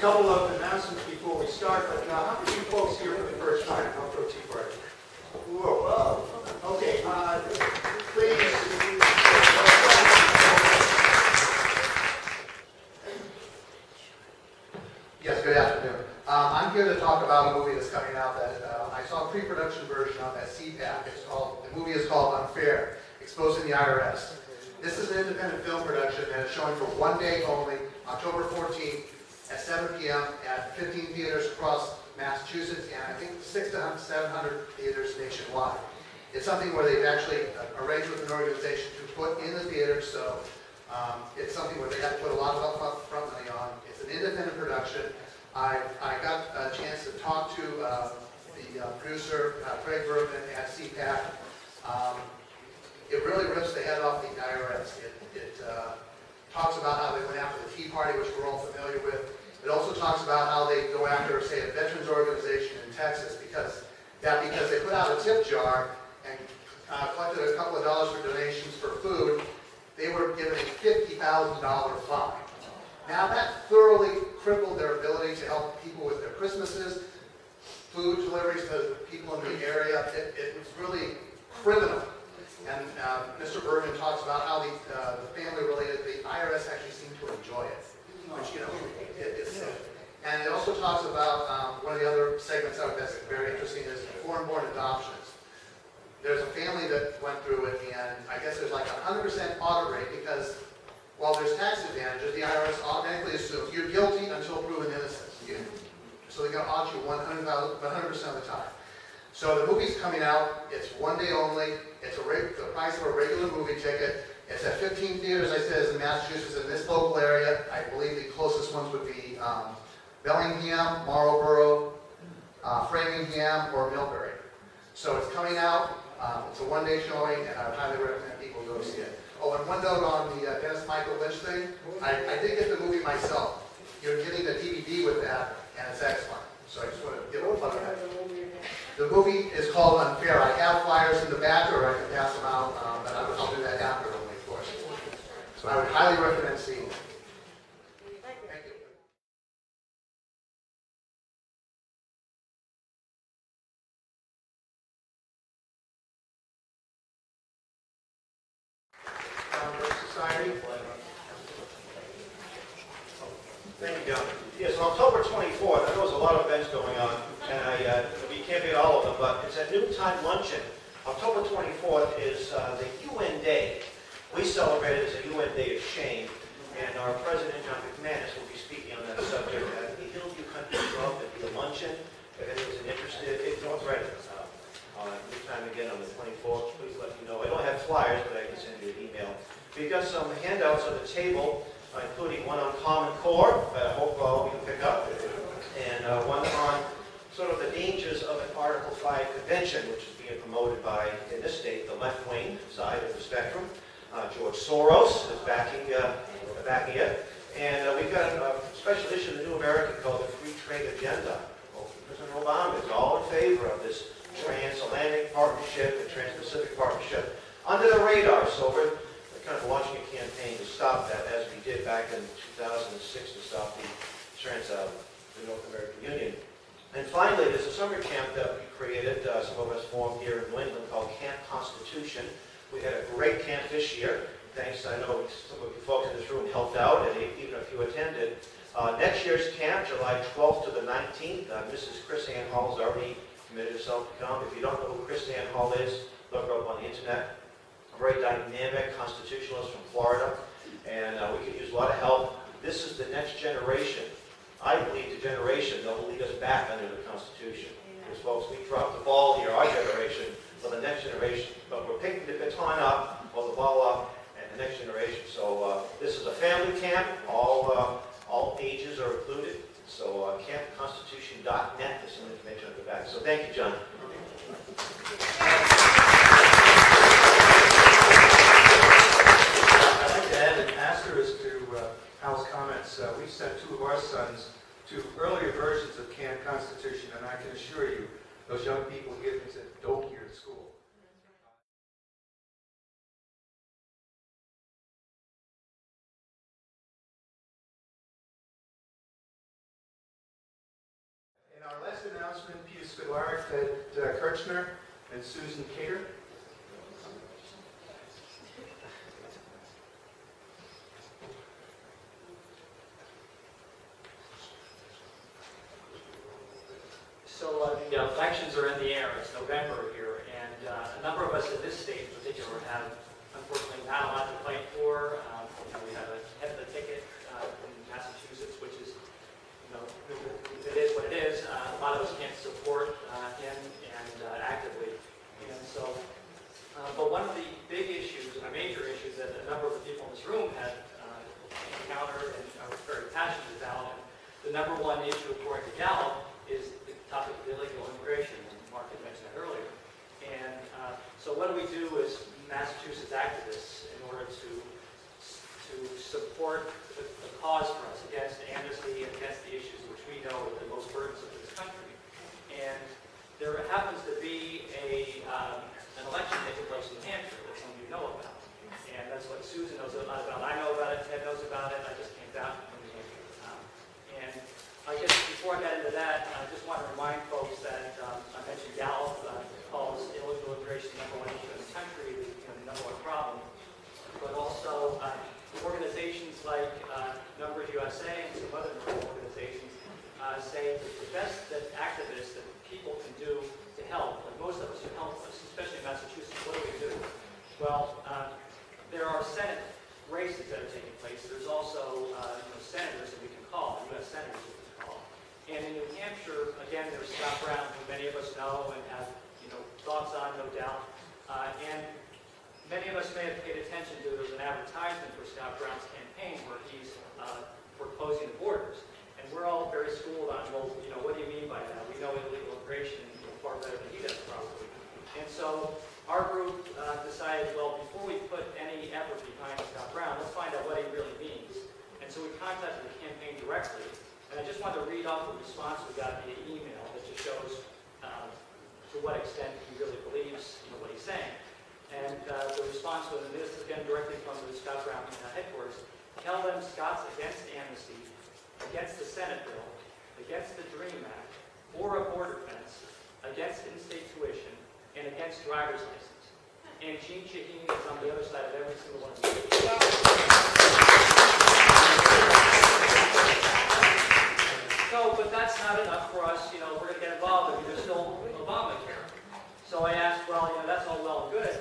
couple of announcements before we start, but how many folks here for the first time? Outdoor Tea Party. Whoa. Okay, please. Yes, good afternoon. I'm here to talk about a movie that's coming out that I saw a pre-production version of at CPAC. The movie is called Unfair, Exposing the IRS. This is an independent film production and it's showing for one day only, October 14th at 7 p.m. at 15 theaters across Massachusetts and I think 600 to 700 theaters nationwide. It's something where they've actually arranged with an organization to put in the theater, so it's something where they have to put a lot of upfront money on. It's an independent production. I got a chance to talk to the producer, Trevor Loudon at CPAC. It really rips the head off the IRS. It talks about how they went after the Tea Party, which we're all familiar with. It also talks about how they go after, say, a veterans organization in Texas because they put out a tip jar and collected a couple of dollars for donations for food. They were given a $50,000 fine. Now that thoroughly crippled their ability to help people with their Christmases, food deliveries to people in the area. It was really criminal. And Mr. Berman talks about how the family-related, the IRS actually seemed to enjoy it, which, you know, it's sad. And it also talks about one of the other segments out that's very interesting is foreign-born adoptions. There's a family that went through it, and I guess there's like a 100% audit rate because while there's tax advantages, the IRS automatically assumes you're guilty until proven innocent. So they're going to audit you 100% of the time. So the movie's coming out. It's one day only. It's the price of a regular movie ticket. It's at 15 theaters, I said, in Massachusetts, in this local area. I believe the closest ones would be Bellingham, Marlborough, Framingham, or Millbury. So it's coming out. It's a one-day showing, and I would highly recommend people go see it. Oh, and one note on the Dennis Michael Lynch thing. I did get the movie myself. You're getting the DVD with that, and it's excellent. So I just want to give a plug on that. The movie is called Unfair. I have flyers in the back, or I can pass them out, but I'll do that after only, of course. So I would highly recommend seeing it. Thank you. Society. Thank you, John. Yes, on October 24th, I know there's a lot of events going on, and we can't get all of them, but it's a noontime luncheon. October 24th is the UN Day. We celebrate it as a UN Day of Shame, and our President, John McManus, will be speaking on that subject at the Hillview Country Club at the luncheon. If anyone's interested, it's North Reading. Noontime again on the 24th. Please let me know. I don't have flyers, but I can send you an email. We've got some handouts on the table, including one on Common Core that I hope you can pick up, and one on sort of the dangers of an Article 5 convention, which is being promoted by, in this state, the left-wing side of the spectrum. George Soros is backing it. And we've got a special issue of the New American called the Free Trade Agenda. Well, President Obama is all in favor of this transatlantic partnership and trans-Pacific partnership under the radar. So we're kind of launching a campaign to stop that, as we did back in 2006 to stop the North American Union. And finally, there's a summer camp that we created, some of us formed here in New England, called Camp Constitution. We had a great camp this year. Thanks, I know some of you folks in this room helped out, and even a few attended. Next year's camp, July 12th to the 19th, Mrs. Chris Ann Hall has already committed herself to come. If you don't know who Chris Ann Hall is, look her up on the internet. A very dynamic constitutionalist from Florida, and we could use a lot of help. This is the next generation. I believe the generation that will lead us back under the Constitution. Because folks, we dropped the ball here, our generation, for the next generation. But we're picking the baton up, or the ball up, and the next generation. So this is a family camp. All ages are included. So campconstitution.net, there's some information on the back. So thank you, John. Hal's comments. We sent two of our sons to earlier versions of Camp Constitution, and I can assure you, those young people here think that don't hear at school. Birchner and Susan Cater. So the elections are in the air. It's November here, and a number of us in this state in particular have unfortunately not a lot to fight for. We have a head of the ticket in Massachusetts, which is, it is what it is. A lot of us can't support him and actively. And so, but one of the big issues, the major issues that a number of the people in this room have encountered and are very passionate about, and the number one issue according to Gallup is the topic of illegal immigration, and Mark had mentioned that earlier. And so what do we do as Massachusetts activists in order to support the cause for us against amnesty and against the issues which we know are the most burdensome to this country? And there happens to be an election taking place in New Hampshire that some of you know about. And that's what Susan knows a lot about. I know about it, Ted knows about it. I just came down from New Hampshire. And I guess before I get into that, I just want to remind folks that I mentioned Gallup calls illegal immigration the number one issue in the country, the number one problem. But also organizations like Numbers USA and some other organizations say that the best that activists that people can do to help, like most of us are helpless, especially in Massachusetts, what do? Well, there are Senate races that are taking place. There's also senators that we can call, U.S. senators that we can call. And in New Hampshire, again, there's Scott Brown, who many of us know and have thoughts on, no doubt. And many of us may have paid attention to, there's an advertisement for Scott Brown's campaign where he's for closing the borders. And we're all very schooled on, well, what do you mean by that? We know illegal immigration far better than he does, probably. And so our group decided, well, before we put any effort behind Scott Brown, let's find out what he really means. And so we contacted the campaign directly. And I just wanted to read off the response we got via email that just shows to what extent he really believes what he's saying. And the response was, and this is again directly from the Scott Brown headquarters, tell them Scott's against amnesty, against the Senate bill, against the DREAM Act, for a border fence, against in-state tuition, and against driver's license. And Jean Shaheen is on the other side of every single one of these. So, but that's not enough for us, we're going to get involved. I mean, there's still Obamacare. So I asked, well, that's all well and good,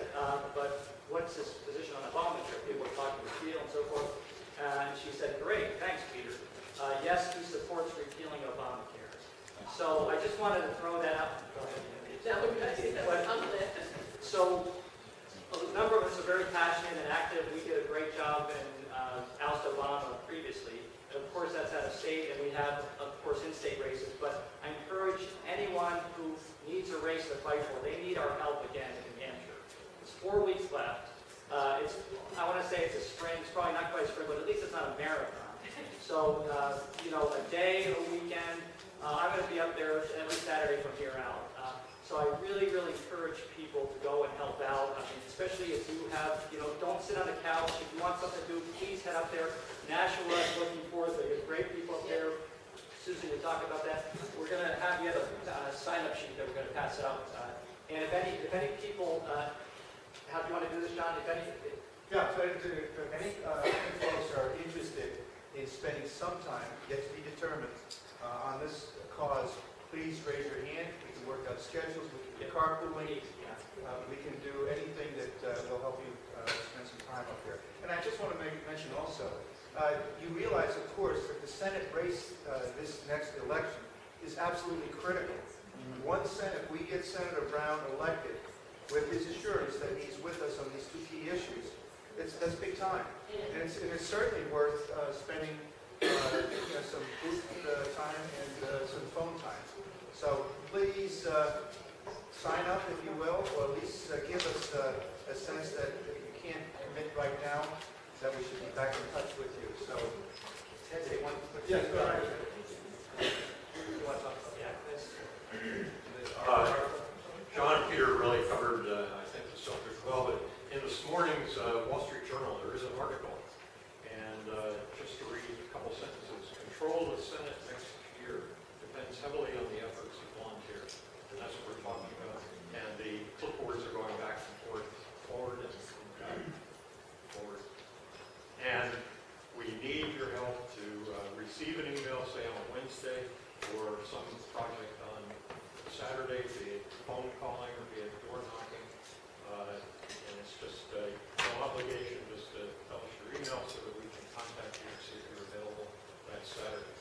but what's his position on Obamacare? People are talking repeal and so forth. And she said, great, thanks, Peter. Yes, he supports repealing Obamacare. So I just wanted to throw that out. So a number of us are very passionate and active. We did a great job in oust Obama previously. And of course, that's out of state, and we have, of course, in-state races. But I encourage anyone who needs a race to fight for, they need our help again in New Hampshire. There's 4 weeks left. I want to say it's a sprint. It's probably not quite a sprint, but at least it's not a marathon. So, a day, a weekend. I'm going to be up there every Saturday from here out. So I really, really encourage people to go and help out. I mean, especially if you have, don't sit on the couch. If you want something to do, please head up there. National Red looking forward. There's great people up there. Susan, we talked about that. We're going to have you have a sign-up sheet that we're going to pass out. And if any people, how do you want to do this, John? Yeah, so if any folks are interested in spending some time, yet to be determined, on this cause, please raise your hand. We can work out schedules. We can do carpooling. We can do anything that will help you spend some time up here. And I just want to mention also, you realize, of course, that the Senate race this next election is absolutely critical. One Senate, we get Senator Brown elected with his assurance that he's with us on these 2 key issues. That's big time. And it's certainly worth spending some booth time and some phone time. So please sign up, if you will, or at least give us a sense that if you can't commit right now, that we should be back in touch with you. So, Ted, you want to put Yes, go ahead. You want to talk about John and Peter really covered, I think, the subject well, but in this morning's Wall Street Journal, there is an article. And just to read a couple sentences, control of the Senate next year depends heavily on the efforts of volunteers. And that's what we're talking about. Saturday, be it phone calling or be it door knocking. And it's just no obligation, just to tell us your email so that we can contact you and see if you're available that Saturday.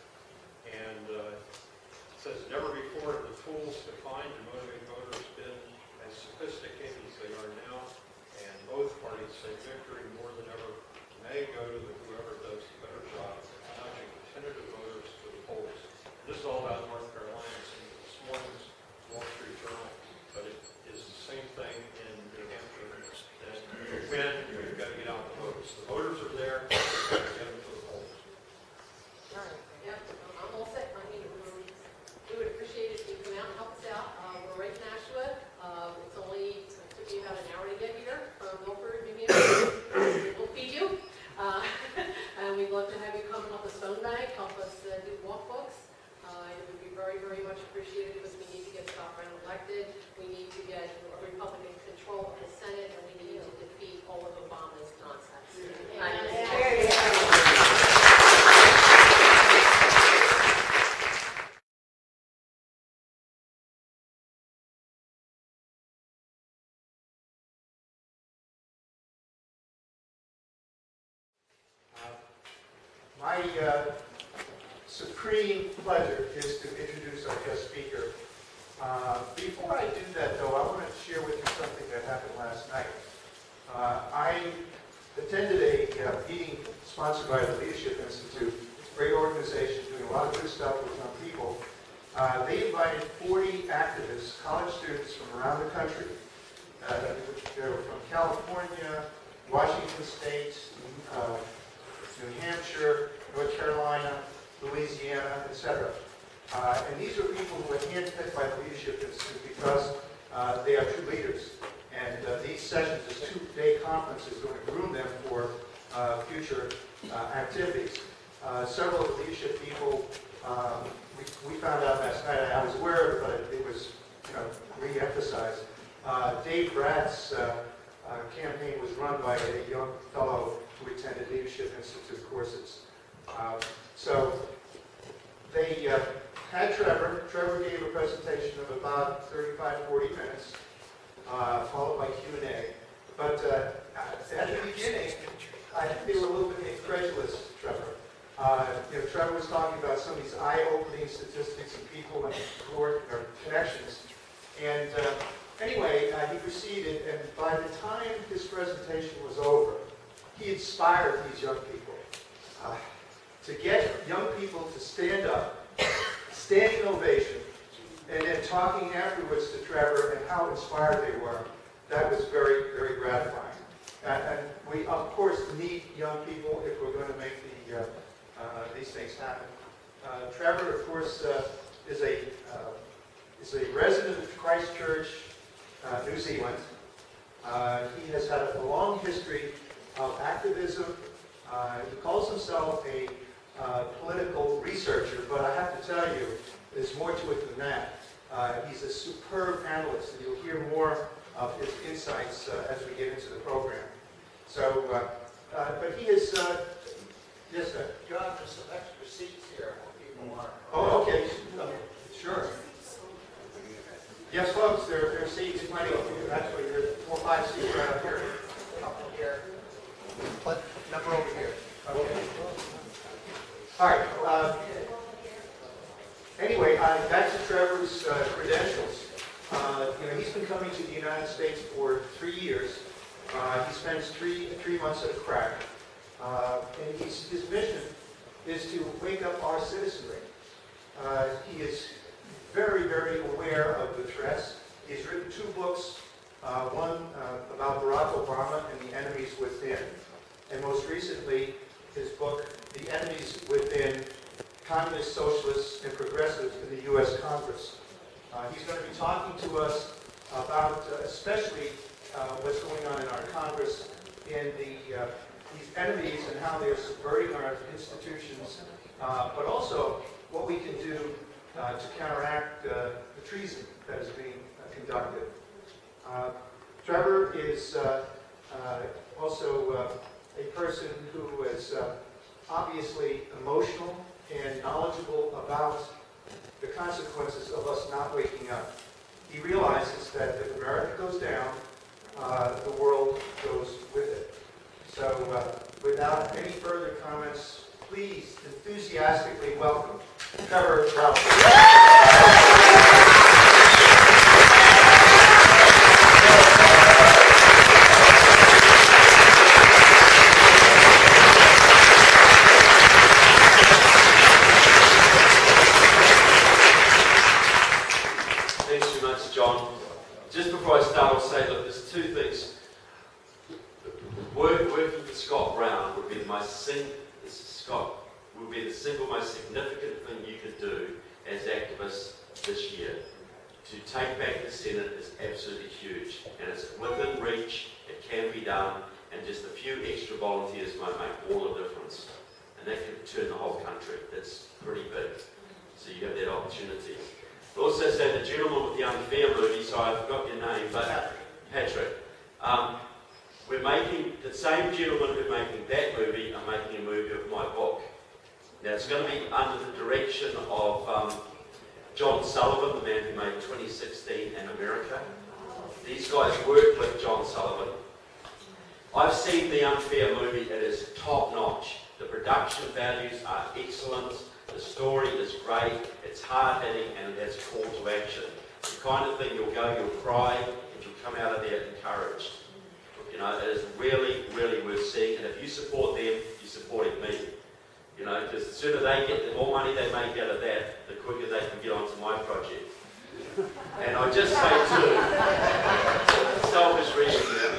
And it says, never before have the tools to find and motivate voters been as sophisticated as they are now, and both parties say victory more than ever may go to whoever does the better job of nudging tentative voters to the polls. This is all about North Carolina. It's in this morning's Wall Street Journal, but it is the same thing in New Hampshire. That to win, you've got to get out the votes. The voters are there, you've got to get them to the polls. All right, yep, I'm all set. I mean, we would appreciate it if you come out and help us out. We're right in Nashua. It's only, it took me about an hour to get here from Milford, New Hampshire. We'll feed you. And we'd love to have you come and help us phone bank, help us do walkbooks. It would be very, very much appreciated because we need to get Scott Brown elected. We need to get Republican control of the Senate, and we need to defeat all of Obama's nonsense. My supreme pleasure is to introduce our guest speaker. Before I do that, though, I want to share with you something that happened last night. I attended a meeting sponsored by the Leadership Institute. It's a great organization doing a lot of good stuff with young people. They invited 40 activists, college students from around the country. They were from California, Washington State, New Hampshire, North Carolina, Louisiana, etc. And these are people who were handpicked by the Leadership Institute because they are true leaders. And these sessions, this two-day conference, is going to groom them for future activities. Several of the leadership people, we found out last night, I was aware of it, but it was re-emphasized. Dave Bratt's campaign was run by a young fellow who attended Leadership Institute courses. So they had Trevor. Trevor gave a presentation of about 35, 40 minutes, followed by Q&A. But at the beginning, I think they were a little bit incredulous, Trevor. Trevor was talking about some of these eye-opening statistics and people and connections. And anyway, he proceeded, and by the time his presentation was over, he inspired these young people to get young people to stand up, standing ovation, and then talking afterwards to Trevor and how inspired they were. That was very, very gratifying. And we, of course, need young people if we're going to make these things happen. Trevor, of course, is a resident of Christchurch, New Zealand. He has had a long history of activism. He calls himself a political researcher, but I have to tell you, there's more to it than that. He's a superb analyst, and you'll hear more of his insights as we get into the program. So, but he is, yes, sir. John, there's some extra seats here for people want. Oh, okay, sure. Yes, folks, there are seats plenty. Actually, there's 4 or 5 seats right up here. Couple here. Number over here. Okay. All right. Anyway, back to Trevor's credentials. He's been coming to the United States for 3 years. He spends three months at a crack. And his mission is to wake up our citizenry. He is very, very aware of the threats. He's written 2 books, one about Barack Obama and the enemies within, and most recently his book, The Enemies Within, Communists, Socialists, and Progressives in the U.S. Congress. He's going to be talking to us about especially what's going on in our Congress and these enemies and how they're subverting our institutions, but also what we can do to counteract the treason that is being conducted. Trevor is also a person who is obviously emotional and knowledgeable about the consequences of us not waking up. He realizes that if America goes down, the world goes with it. So without any further comments, please enthusiastically welcome Trevor Loudon. Thanks very much, John. Just before I start, I'll say, look, there's two things. Working for Scott Brown would be the single most significant thing you could do as activists this year. To take back the Senate is absolutely huge, and it's within reach, it can be done, and just a few extra volunteers might make all the difference. And that could turn the whole country. That's pretty big. So you have that opportunity. I'll also say the gentleman with the Unfair movie, so I forgot your name, but Patrick. We're making, the same gentleman who's making that movie are making a movie of my book. Now it's going to be under the direction of John Sullivan, the man who made 2016 and America. These guys work with John Sullivan. I've seen the Unfair movie, it is top notch. The production values are excellent, the story is great, it's hard hitting, and it has a call to action. The kind of thing you'll go, you'll cry, and you'll come out of there encouraged. You know, it is really, really worth seeing, and if you support them, you're supporting me. You know, because the sooner they get, the more money they make out of that, the quicker they can get onto my project. And I just say too, selfish reason there,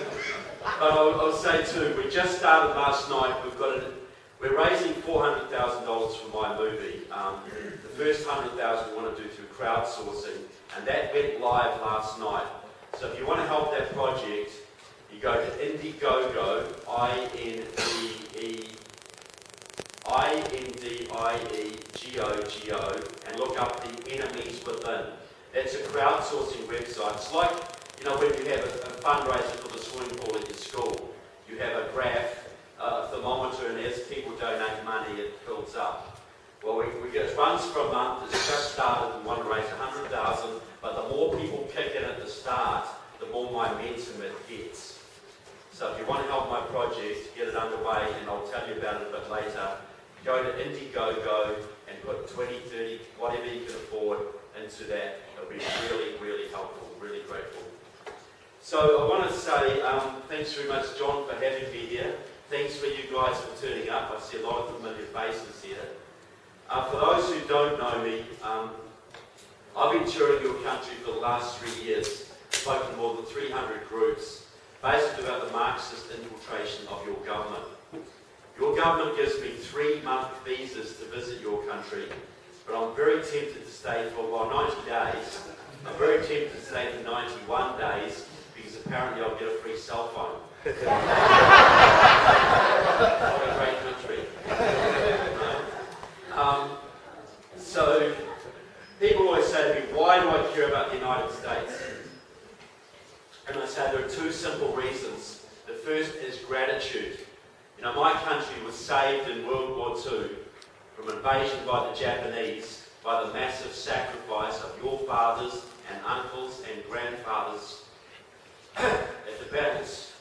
but I'll say too, we just started last night, we're raising $400,000 for my movie. The first $100,000 we want to do through crowdsourcing, and that went live last night. So if you want to help that project, you go to Indiegogo, INDIEGOGO, and look up the Enemies Within. That's a crowdsourcing website. It's like, you know, when you have a fundraiser for the swimming pool at your school, you have a graph, a thermometer, and as people donate money, it builds up. Well, it runs for a month, it's just started, we want to raise $100,000, but the more people kick in at the start, the more momentum it gets. So if you want to help my project, get it underway, and I'll tell you about it a bit later, go to Indiegogo and put 20, 30, whatever you can afford into that. It'll be really, really helpful, really grateful. So I want to say thanks very much, John, for having me here. Thanks for you guys for turning up. I see a lot of familiar faces here. For those who don't know me, I've been touring your country for the last 3 years, spoken to more than 300 groups, basically about the Marxist infiltration of your government. Your government gives me 3-month visas to visit your country, but I'm very tempted to stay for, 90 days. I'm very tempted to stay for 91 days, because apparently I'll get a free cell phone. What a great country. So, people always say to me, why do I care about the United States? And I say there are 2 simple reasons. The first is gratitude. You know, my country was saved in World War II from invasion by the Japanese by the massive sacrifice of your fathers and uncles and grandfathers at the battles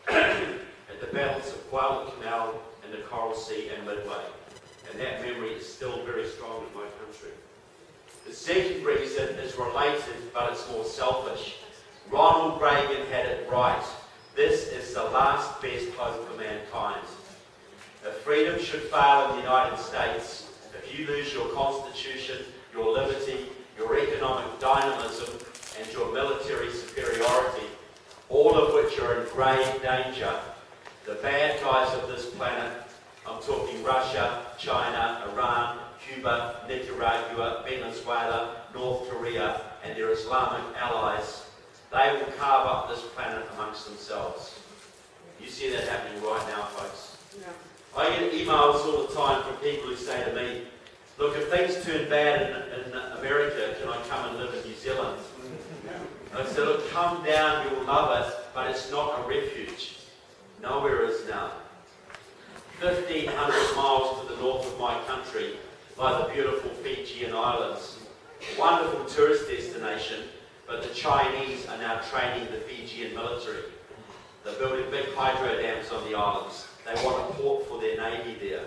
of Guadalcanal and the Coral Sea and Midway. And that memory is still very strong in my country. The second reason is related, but it's more selfish. Ronald Reagan had it right. This is the last best hope for mankind. If freedom should fail in the United States, if you lose your constitution, your liberty, your economic dynamism, and your military superiority, all of which are in grave danger, the bad guys of this planet, I'm talking Russia, China, Iran, Cuba, Nicaragua, Venezuela, North Korea, and their Islamic allies, they will carve up this planet amongst themselves. You see that happening right now, folks. Yeah. I get emails all the time from people who say to me, look, if things turn bad in America, can I come and live in New Zealand? I said, look, come down, you'll love it, but it's not a refuge. Nowhere is now. 1,500 miles to the north of my country lie the beautiful Fijian Islands. wonderful tourist destination, but the Chinese are now training the Fijian military. They're building big hydro dams on the islands. They want a port for their navy there.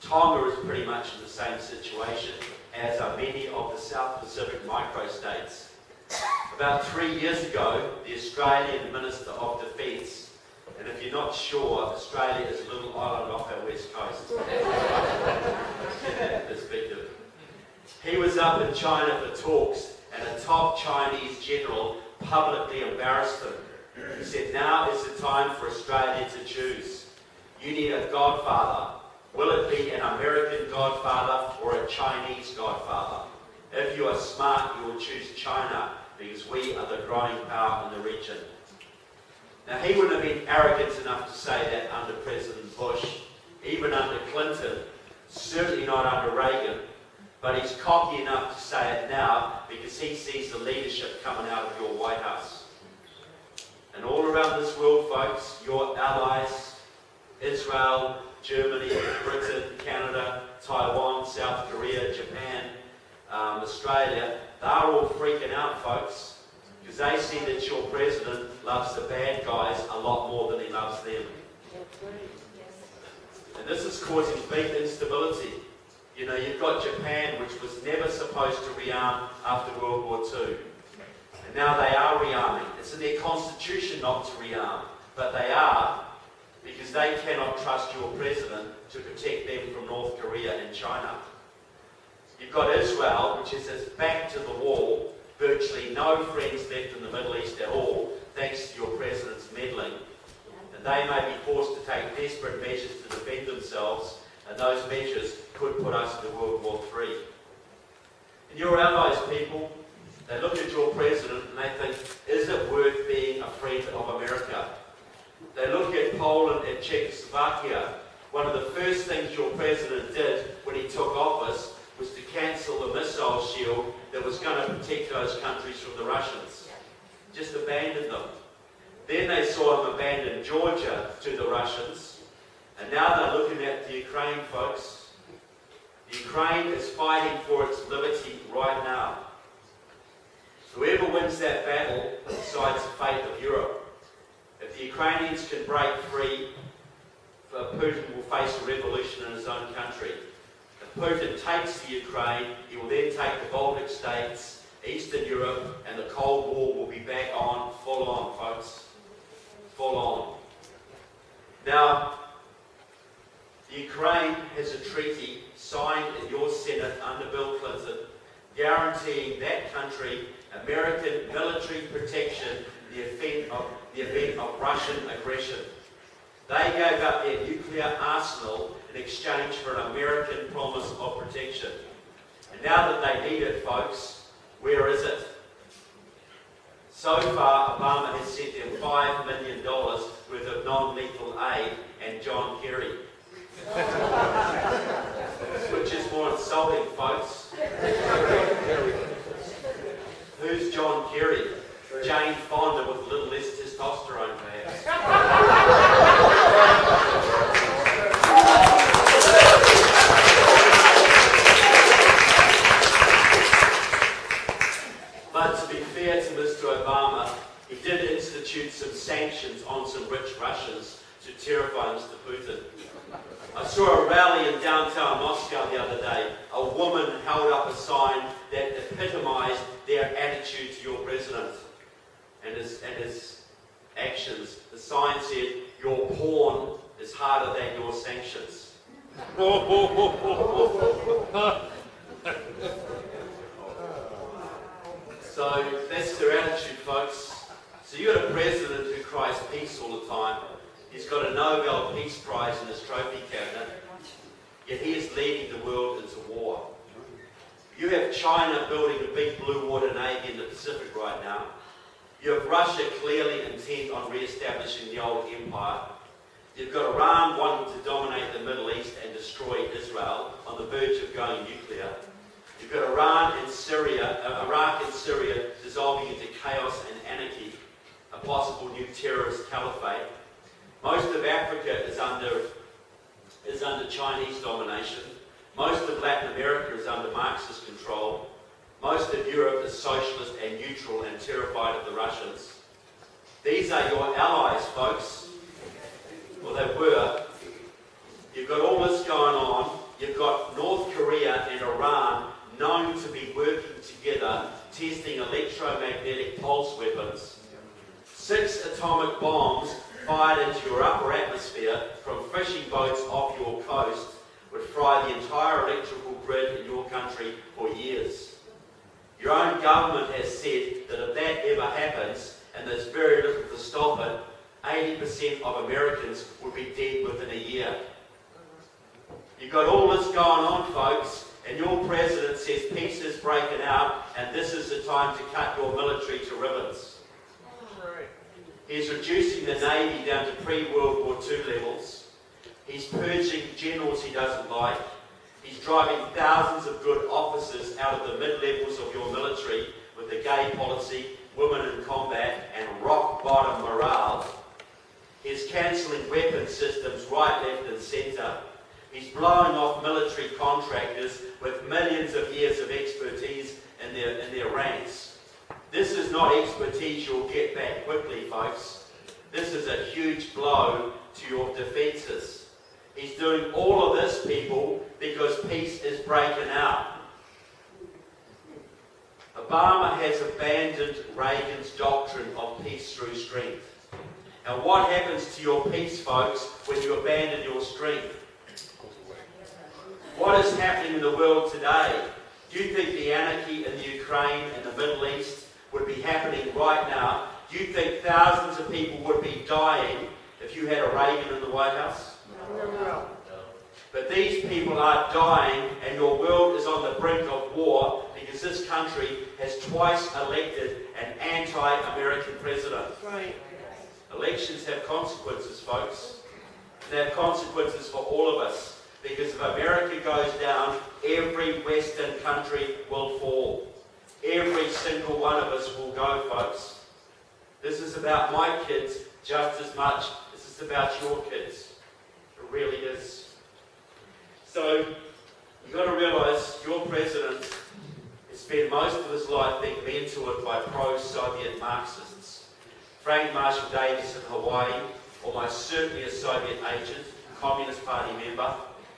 Tonga is pretty much in the same situation, as are many of the South Pacific microstates. About 3 years ago, the Australian Minister of Defence, and if you're not sure, Australia is a little island off our west coast. In that perspective. He was up in China for talks, and a top Chinese general publicly embarrassed him. He said, now is the time for Australia to choose. You need a godfather. Will it be an American godfather or a Chinese godfather? If you are smart, you will choose China, because we are the growing power in the region. Now, he wouldn't have been arrogant enough to say that under President Bush, even under Clinton, certainly not under Reagan, but he's cocky enough to say it now because he sees the leadership coming out of your White House. And all around this world, folks, your allies, Israel, Germany, Britain, Canada, Taiwan, South Korea, Japan, Australia, they're all freaking out, folks, because they see that your president loves the bad guys a lot more than he loves them. And this is causing big instability. You know, you've got Japan, which was never supposed to rearm after World War II. And now they are rearming. It's in their constitution not to rearm, but they are, because they cannot trust your president to protect them from North Korea and China. You've got Israel, which is its back to the wall, virtually no friends left in the Middle East at all, thanks to your president's meddling. And they may be forced to take desperate measures to defend themselves, and those measures could put us into World War III. And your allies, people, they look at your president and they think, is it worth being a friend of America? They look at Poland and Czechoslovakia. One of the first things your president did when he took office was to cancel the missile shield that was going to protect those countries from the Russians. Just abandoned them. Then they saw him abandon Georgia to the Russians, and now they're looking at the Ukraine, folks. The Ukraine is fighting for its liberty right now. Whoever wins that battle decides the fate of Europe. If the Ukrainians can break free, Putin will face a revolution in his own country. If Putin takes the Ukraine, he will then take the Baltic states, Eastern Europe, and the Cold War will be back on, full on, folks. Full on. Now, the Ukraine has a treaty signed in your Senate under Bill Clinton, guaranteeing that country American military protection in the event of Russian aggression. They gave up their nuclear arsenal in exchange for an American promise of protection. And now that they need it, folks, where is it? So far, Obama has sent them $5 million worth of non-lethal aid and John Kerry. Which is more insulting, folks. Who's John Kerry? Jane Fonda with a little less testosterone, perhaps. But to be fair to Mr. Obama, he did institute some sanctions on some rich Russians to terrify Mr. Putin. I saw a rally in downtown Moscow the other day. A woman held up a sign that epitomized their attitude to your president and his actions. The sign said, "Your porn is harder than your sanctions." So that's their attitude, folks. So you've got a president who cries peace all the time. He's got a Nobel Peace Prize in his trophy cabinet, yet he is leading the world into war. You have China building a big blue water navy in the Pacific right now. You have Russia clearly intent on re-establishing the old empire. You've got Iran wanting to dominate the Middle East and destroy Israel, on the verge of going nuclear. You've got Iraq and Syria dissolving into chaos and anarchy, a possible new terrorist caliphate. Most of Africa is under Chinese domination. Most of Latin America is under Marxist control. Most of Europe is socialist and neutral and terrified of the Russians. These are your allies, folks. Well, they were. You've got all this going on. You've got North Korea and Iran known to be working together, testing electromagnetic pulse weapons. 6 atomic bombs fired into your upper atmosphere from fishing boats off your coast would fry the entire electrical grid in your country for years. Your own government has said that if that ever happens, and there's very little to stop it, 80% of Americans would be dead within a year. You've got all this going on, folks, and your president says peace is breaking out, and this is the time to cut your military to ribbons. He's reducing the Navy down to pre-World War II levels. He's purging generals he doesn't like. He's driving thousands of good officers out of the mid-levels of your military with the gay policy, women in combat, and rock-bottom morale. He's cancelling weapon systems right, left and centre. He's blowing off military contractors with millions of years of expertise in their ranks. This is not expertise you'll get back quickly, folks. This is a huge blow to your defences. He's doing all of this, people, because peace is breaking out. Obama has abandoned Reagan's doctrine of peace through strength. And what happens to your peace, folks, when you abandon your strength? What is happening in the world today? Do you think the anarchy in the Ukraine and the Middle East would be happening right now? Do you think thousands of people would be dying if you had a Reagan in the White House? No. But these people are dying, and your world is on the brink of war because this country has twice elected an anti-American president. Right. Elections have consequences, folks. They have consequences for all of us. Because if America goes down, every Western country will fall. Every single one of us will go, folks. This is about my kids just as much as it's about your kids. It really is. So, you've got to realise your president has spent most of his life being mentored by pro-Soviet Marxists. Frank Marshall Davis in Hawaii, almost certainly a Soviet agent, Communist Party member.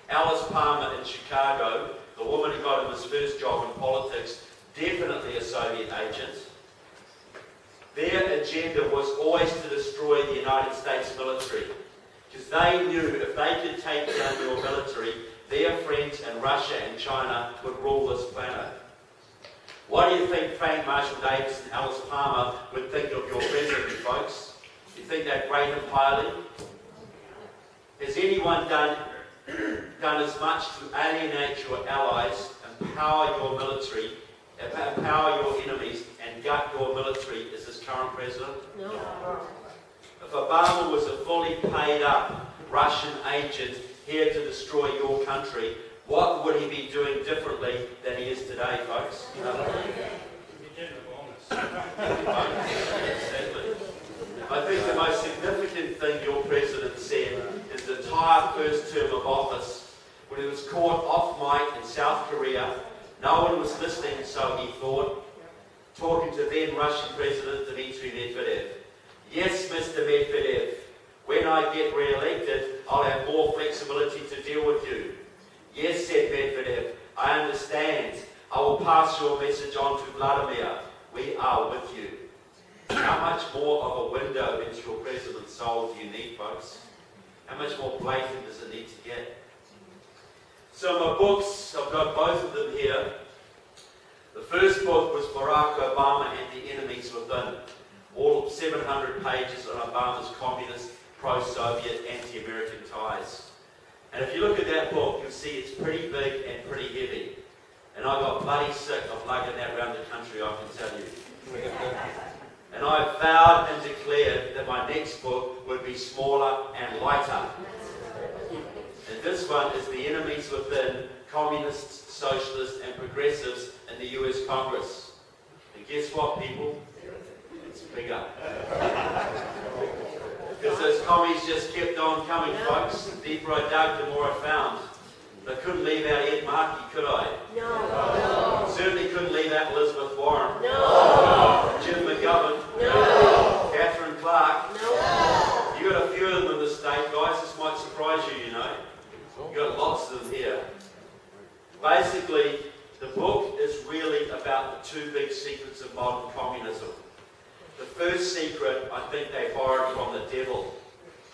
Alice Palmer in Chicago, the woman who got him his first job in politics, definitely a Soviet agent. Their agenda was always to destroy the United States military, because they knew if they could take down your military, their friends in Russia and China would rule this planet. What do you think Frank Marshall Davis and Alice Palmer would think of your president, folks? Do you think they'd rate him highly? Has anyone done as much to alienate your allies, empower your military, empower your enemies, and gut your military as this current president? No. If Obama was a fully paid up Russian agent here to destroy your country, what would he be doing differently than he is today, folks? Exactly. I think the most significant thing your president said is the entire first term of office, when he was caught off mic in South Korea. No one was listening, so he thought, talking to then Russian President Dmitry Medvedev. Yes, Mr. Medvedev, when I get re-elected, I'll have more flexibility to deal with you. Yes, said Medvedev, I understand. I will pass your message on to Vladimir. We are with you. How much more of a window into your president's soul do you need, folks? How much more blatant does it need to get? So my books, I've got both of them here. The first book was Barack Obama and the Enemies Within. All 700 pages on Obama's communist, pro-Soviet, anti-American ties. And if you look at that book, you'll see it's pretty big and pretty heavy. And I got bloody sick of lugging that around the country, I can tell you. And I vowed and declared that my next book would be smaller and lighter. And this one is The Enemies Within, Communists, Socialists and Progressives in the US Congress. And guess what, people? It's bigger. Because those commies just kept on coming, folks. The deeper I dug, the more I found. I couldn't leave out Ed Markey, could I? No. Certainly couldn't leave out Basically, the book is really about the two big secrets of modern communism. The first secret, I think they borrowed from the devil,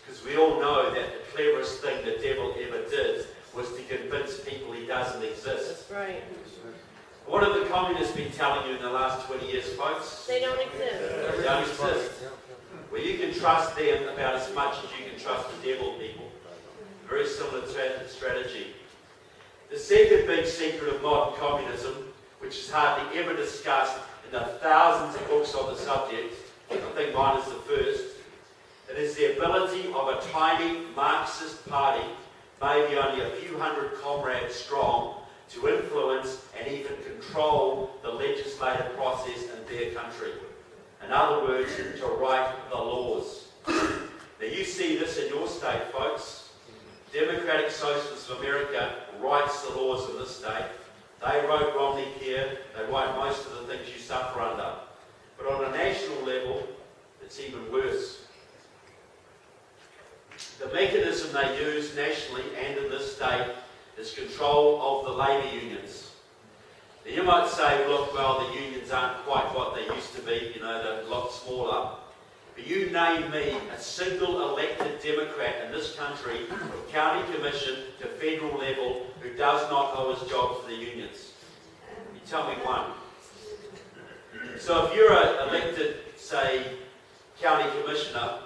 because we all know that the cleverest thing the devil ever did was to convince people he doesn't exist. That's right. What have the communists been telling you in the last 20 years, folks? They don't exist. They don't exist. Well, you can trust them about as much as you can trust the devil, people. Very similar strategy. The second big secret of modern communism, which is hardly ever discussed in the thousands of books on the subject, I think mine is the first, it is the ability of a tiny Marxist party, maybe only a few hundred comrades strong, to influence and even control the legislative process in their country. In other words, to write the laws. Now you see this in your state, folks. Democratic Socialists of America writes the laws in this state. They wrote Romney Care. They write most of the things you suffer under. But on a national level, it's even worse. The mechanism they use nationally and in this state is control of the labour unions. Now you might say, look, well, the unions aren't quite what they used to be, they're a lot smaller. But you name me a single elected Democrat in this country, from county commission to federal level, who does not owe his job to the unions. You tell me one. So if you're an elected, say, county commissioner,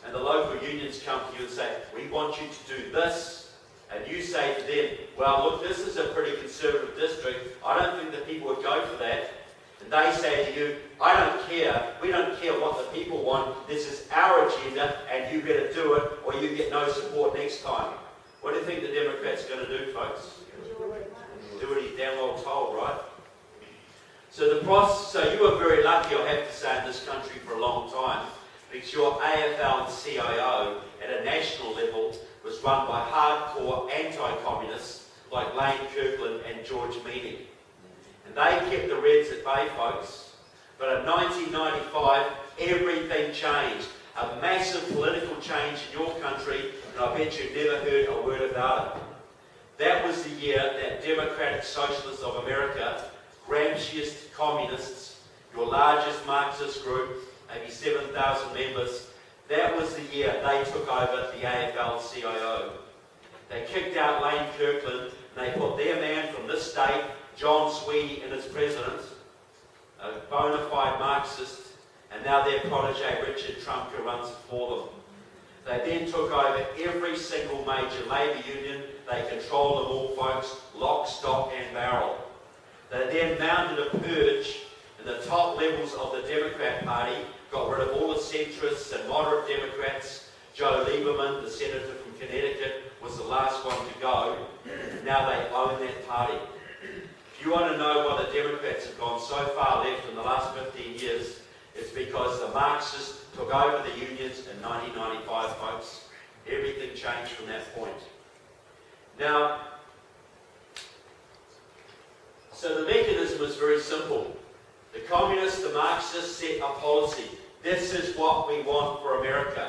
and the local unions come to you and say, we want you to do this, and you say to them, well, look, this is a pretty conservative district. I don't think the people would go for that. And they say to you, I don't care. We don't care what the people want. This is our agenda, and you better do it, or you get no support next time. What do you think the Democrats are going to do, folks? Do what he's damn well told, right? So you were very lucky, I have to say, in this country for a long time, because your AFL and CIO at a national level was run by hardcore anti-communists like Lane Kirkland and George Meany. And they kept the Reds at bay, folks. But in 1995, everything changed. A massive political change in your country, and I bet you've never heard a word about it. That was the year that Democratic Socialists of America, Gramsciist communists, your largest Marxist group, maybe 7,000 members, that was the year they took over the AFL-CIO. They kicked out Lane Kirkland, and they put their man from this state, John Sweeney, in as president, a bona fide Marxist, and now their protege, Richard Trumka, runs it for them. They then took over every single major labour union. They control them all, folks, lock, stock and barrel. They then mounted a purge in the top levels of the Democrat Party, got rid of all the centrists and moderate Democrats. Joe Lieberman, the senator from Connecticut, was the last one to go. Now they own that party. If you want to know why the Democrats have gone so far left in the last 15 years, it's because the Marxists took over the unions in 1995, folks. Everything changed from that point. Now, so the mechanism is very simple. The communists, the Marxists set a policy. This is what we want for America.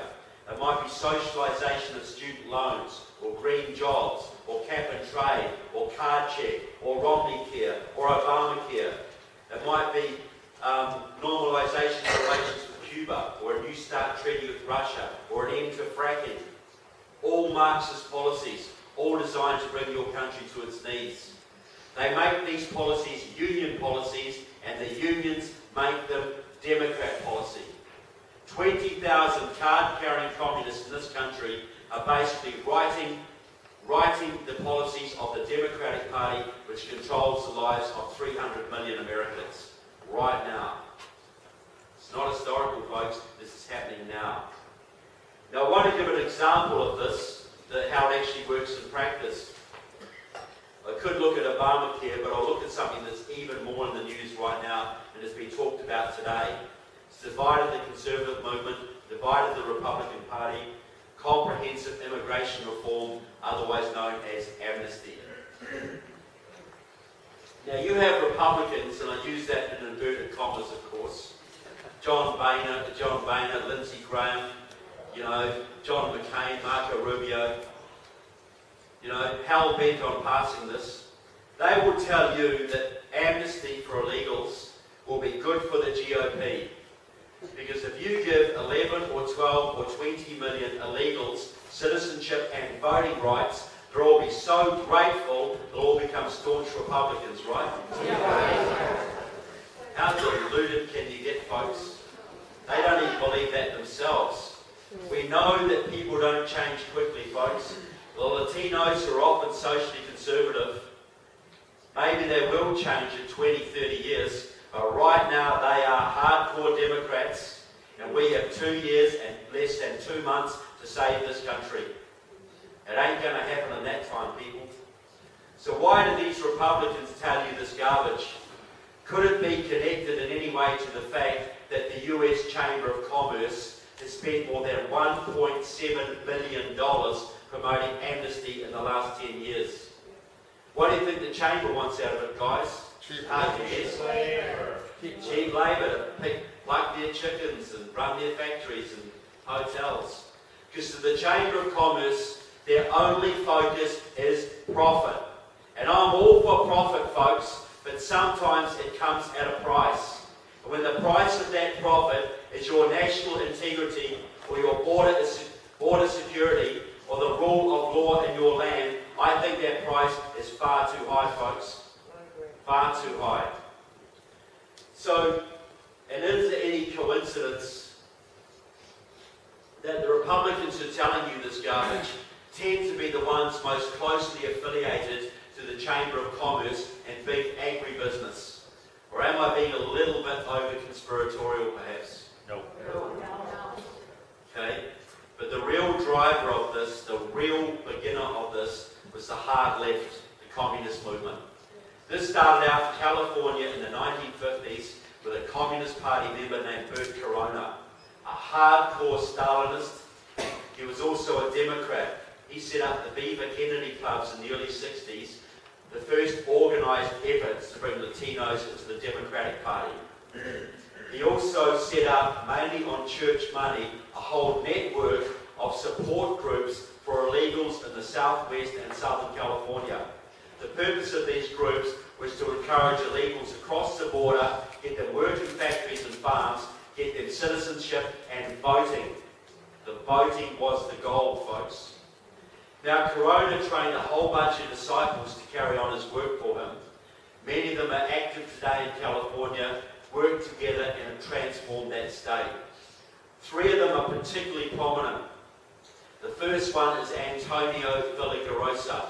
It might be socialisation of student loans, or green jobs, or cap and trade, or card check, or Romney Care, or Obamacare. It might be normalisation of relations with Cuba, or a New START treaty with Russia, or an end to fracking. All Marxist policies, all designed to bring your country to its knees. They make these policies union policies, and the unions make them Democrat policy. 20,000 card-carrying communists in this country are basically writing the policies of the Democratic Party, which controls the lives of 300 million Americans right now. It's not historical, folks. This is happening now. Now, I want to give an example of this, how it actually works in practice. I could look at Obamacare, but I'll look at something that's even more in the news right now and has been talked about today. It's divided the conservative movement, divided the Republican Party, comprehensive immigration reform, otherwise known as amnesty. Now you have Republicans, and I use that in inverted commas, of course. John Boehner, Lindsey Graham, John McCain, Marco Rubio, hell-bent on passing this. they will tell you that amnesty for illegals will be good for the GOP. Because if you give 11 or 12 or 20 million illegals citizenship and voting rights, they'll all be so grateful they'll all become staunch Republicans, right? How deluded can you get, folks? They don't even believe that themselves. We know that people don't change quickly, folks. The Latinos who are often socially conservative, maybe they will change in 20, 30 years, but right now they are hardcore Democrats, and we have 2 years and less than 2 months to save this country. It ain't going to happen in that time, people. So why do these Republicans tell you this garbage? Could it be connected in any way to the fact that the US Chamber of Commerce has spent more than $1.7 billion promoting amnesty in the last 10 years? What do you think the Chamber wants out of it, guys? Cheap labour. Cheap labour to pluck their chickens and run their factories and hotels. Because to the Chamber of Commerce, their only focus is profit. And I'm all for profit, folks, but sometimes it comes at a price. And when the price of that profit is your national integrity or your border security or the rule of law in your land, I think that price is far too high, folks. Far too high. So, and is it any coincidence that the Republicans who are telling you this garbage tend to be the ones most closely affiliated to the Chamber of Commerce and big agribusiness? Or am I being a little bit over-conspiratorial, perhaps? No. Okay? But the real driver of this, the real beginner of this, was the hard left, the communist movement. This started out in California in the 1950s with a Communist Party member named Birch, a hardcore Stalinist. He was also a Democrat. He set up the Beaver Kennedy clubs in the early 60s, the first organised efforts to bring Latinos into the Democratic Party. He also set up, mainly on church money, a whole network of support groups for illegals in the Southwest and Southern California. The purpose of these groups was to encourage illegals across the border, get them working factories and farms, get them citizenship and voting. The voting was the goal, folks. Now, Corona trained a whole bunch of disciples to carry on his work for him. Many of them are active today in California, work together and have transformed that state. 3 of them are particularly prominent. The first one is Antonio Villagrosa,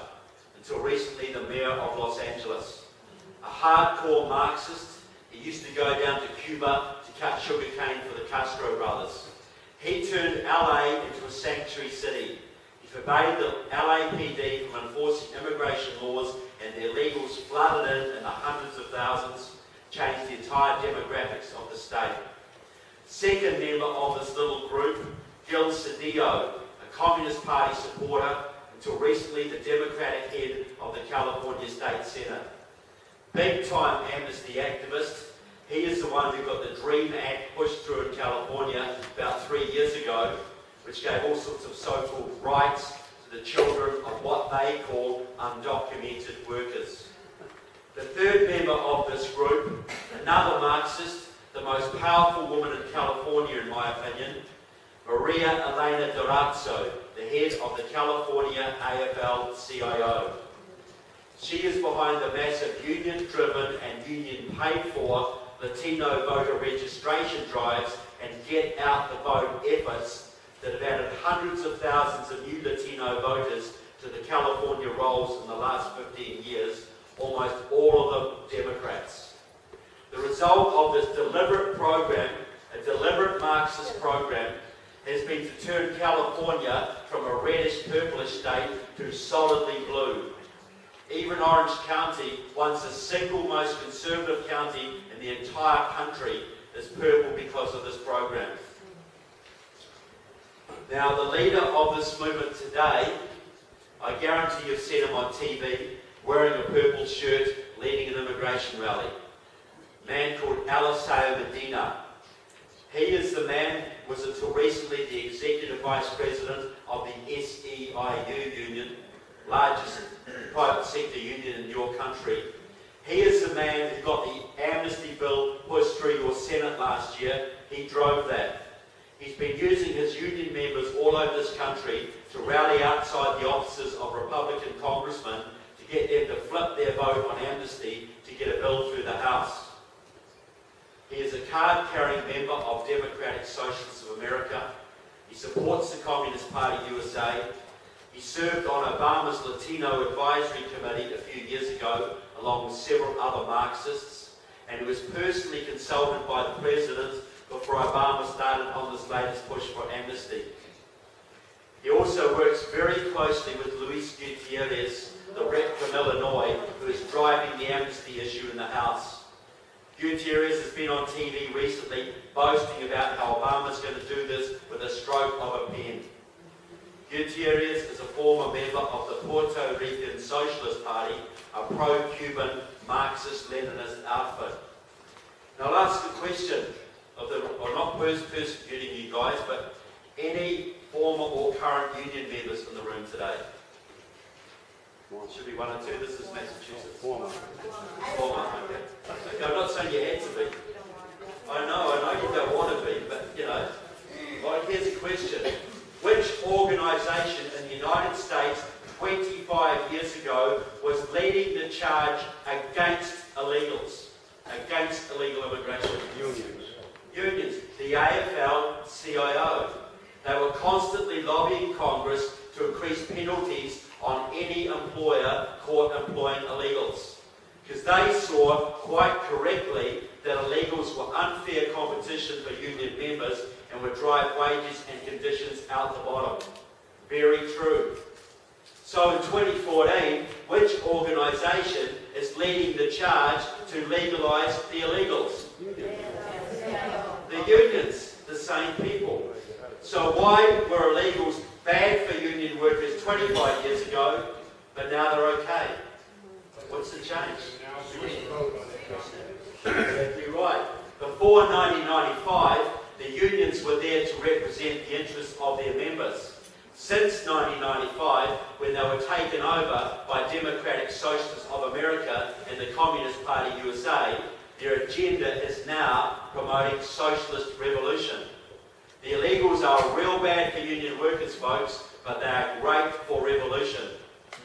until recently the mayor of Los Angeles. A hardcore Marxist, he used to go down to Cuba to cut sugarcane for the Castro brothers. He turned LA into a sanctuary city. He forbade the LAPD from enforcing immigration laws, and the illegals flooded in the hundreds of thousands, changed the entire demographics of the state. Second member of this little group, Gil Cedillo, a Communist Party supporter, until recently the Democratic head of the California State Senate. Big-time amnesty activist. He is the one who got the DREAM Act pushed through in California about 3 years ago, which gave all sorts of so-called rights to the children of what they call undocumented workers. The third member of this group, another Marxist, the most powerful woman in California in my opinion, Maria Elena Durazzo, the head of the California AFL-CIO. She is behind the massive union-driven and union-paid-for Latino voter registration drives and get out the vote efforts that have added hundreds of thousands of new Latino voters to the California rolls in the last 15 years, almost all of them Democrats. The result of this deliberate program, a deliberate Marxist program, has been to turn California from a reddish-purplish state to solidly blue. Even Orange County, once the single most conservative county in the entire country, is purple because of this program. Now, the leader of this movement today, I guarantee you've seen him on TV, wearing a purple shirt, leading an immigration rally. A man called Eliseo Medina. He is the man, was until recently the Executive Vice President of the SEIU Union, largest private sector union in your country. He is the man who got the amnesty bill pushed through your Senate last year. He drove that. He's been using his union members all over this country to rally outside the offices of Republican congressmen to get them to flip their vote on amnesty to get a bill through the House. He is a card-carrying member of Democratic Socialists of America. He supports the Communist Party USA. He served on Obama's Latino Advisory Committee a few years ago, along with several other Marxists, and he was personally consulted by the President before Obama started on this latest push for amnesty. He also works very closely with Luis Gutierrez, the rep from Illinois, who is driving the amnesty issue in the House. Gutierrez has been on TV recently boasting about how Obama's going to do this with a stroke of a pen. Gutierrez is a former member of the Puerto Rican Socialist Party, a pro-Cuban Marxist-Leninist outfit. Now I'll ask the question of not persecuting you guys, but any former or current union members in the room today? Should be one or two. This is Massachusetts. Former, okay. Okay, I'm not saying you had to be. I know you don't want to be, but you know. Well, here's a question. Which organisation in the United States 25 years ago was leading the charge against illegals, against illegal immigration? Unions. The AFL-CIO. They were constantly lobbying Congress to increase penalties on any employer caught employing illegals, because they saw quite correctly that illegals were unfair competition for union members and would drive wages and conditions out the bottom. Very true. So in 2014, which organisation is leading the charge to legalise the illegals? The unions, the same people. So why were illegals bad for union workers 25 years ago, but now they're okay? What's the change? Exactly right. Before 1995, the unions were there to represent the interests of their members. Since 1995, when they were taken over by Democratic Socialists of America and the Communist Party USA, their agenda is now promoting socialist revolution. The illegals are real bad for union workers, folks, but they are great for revolution.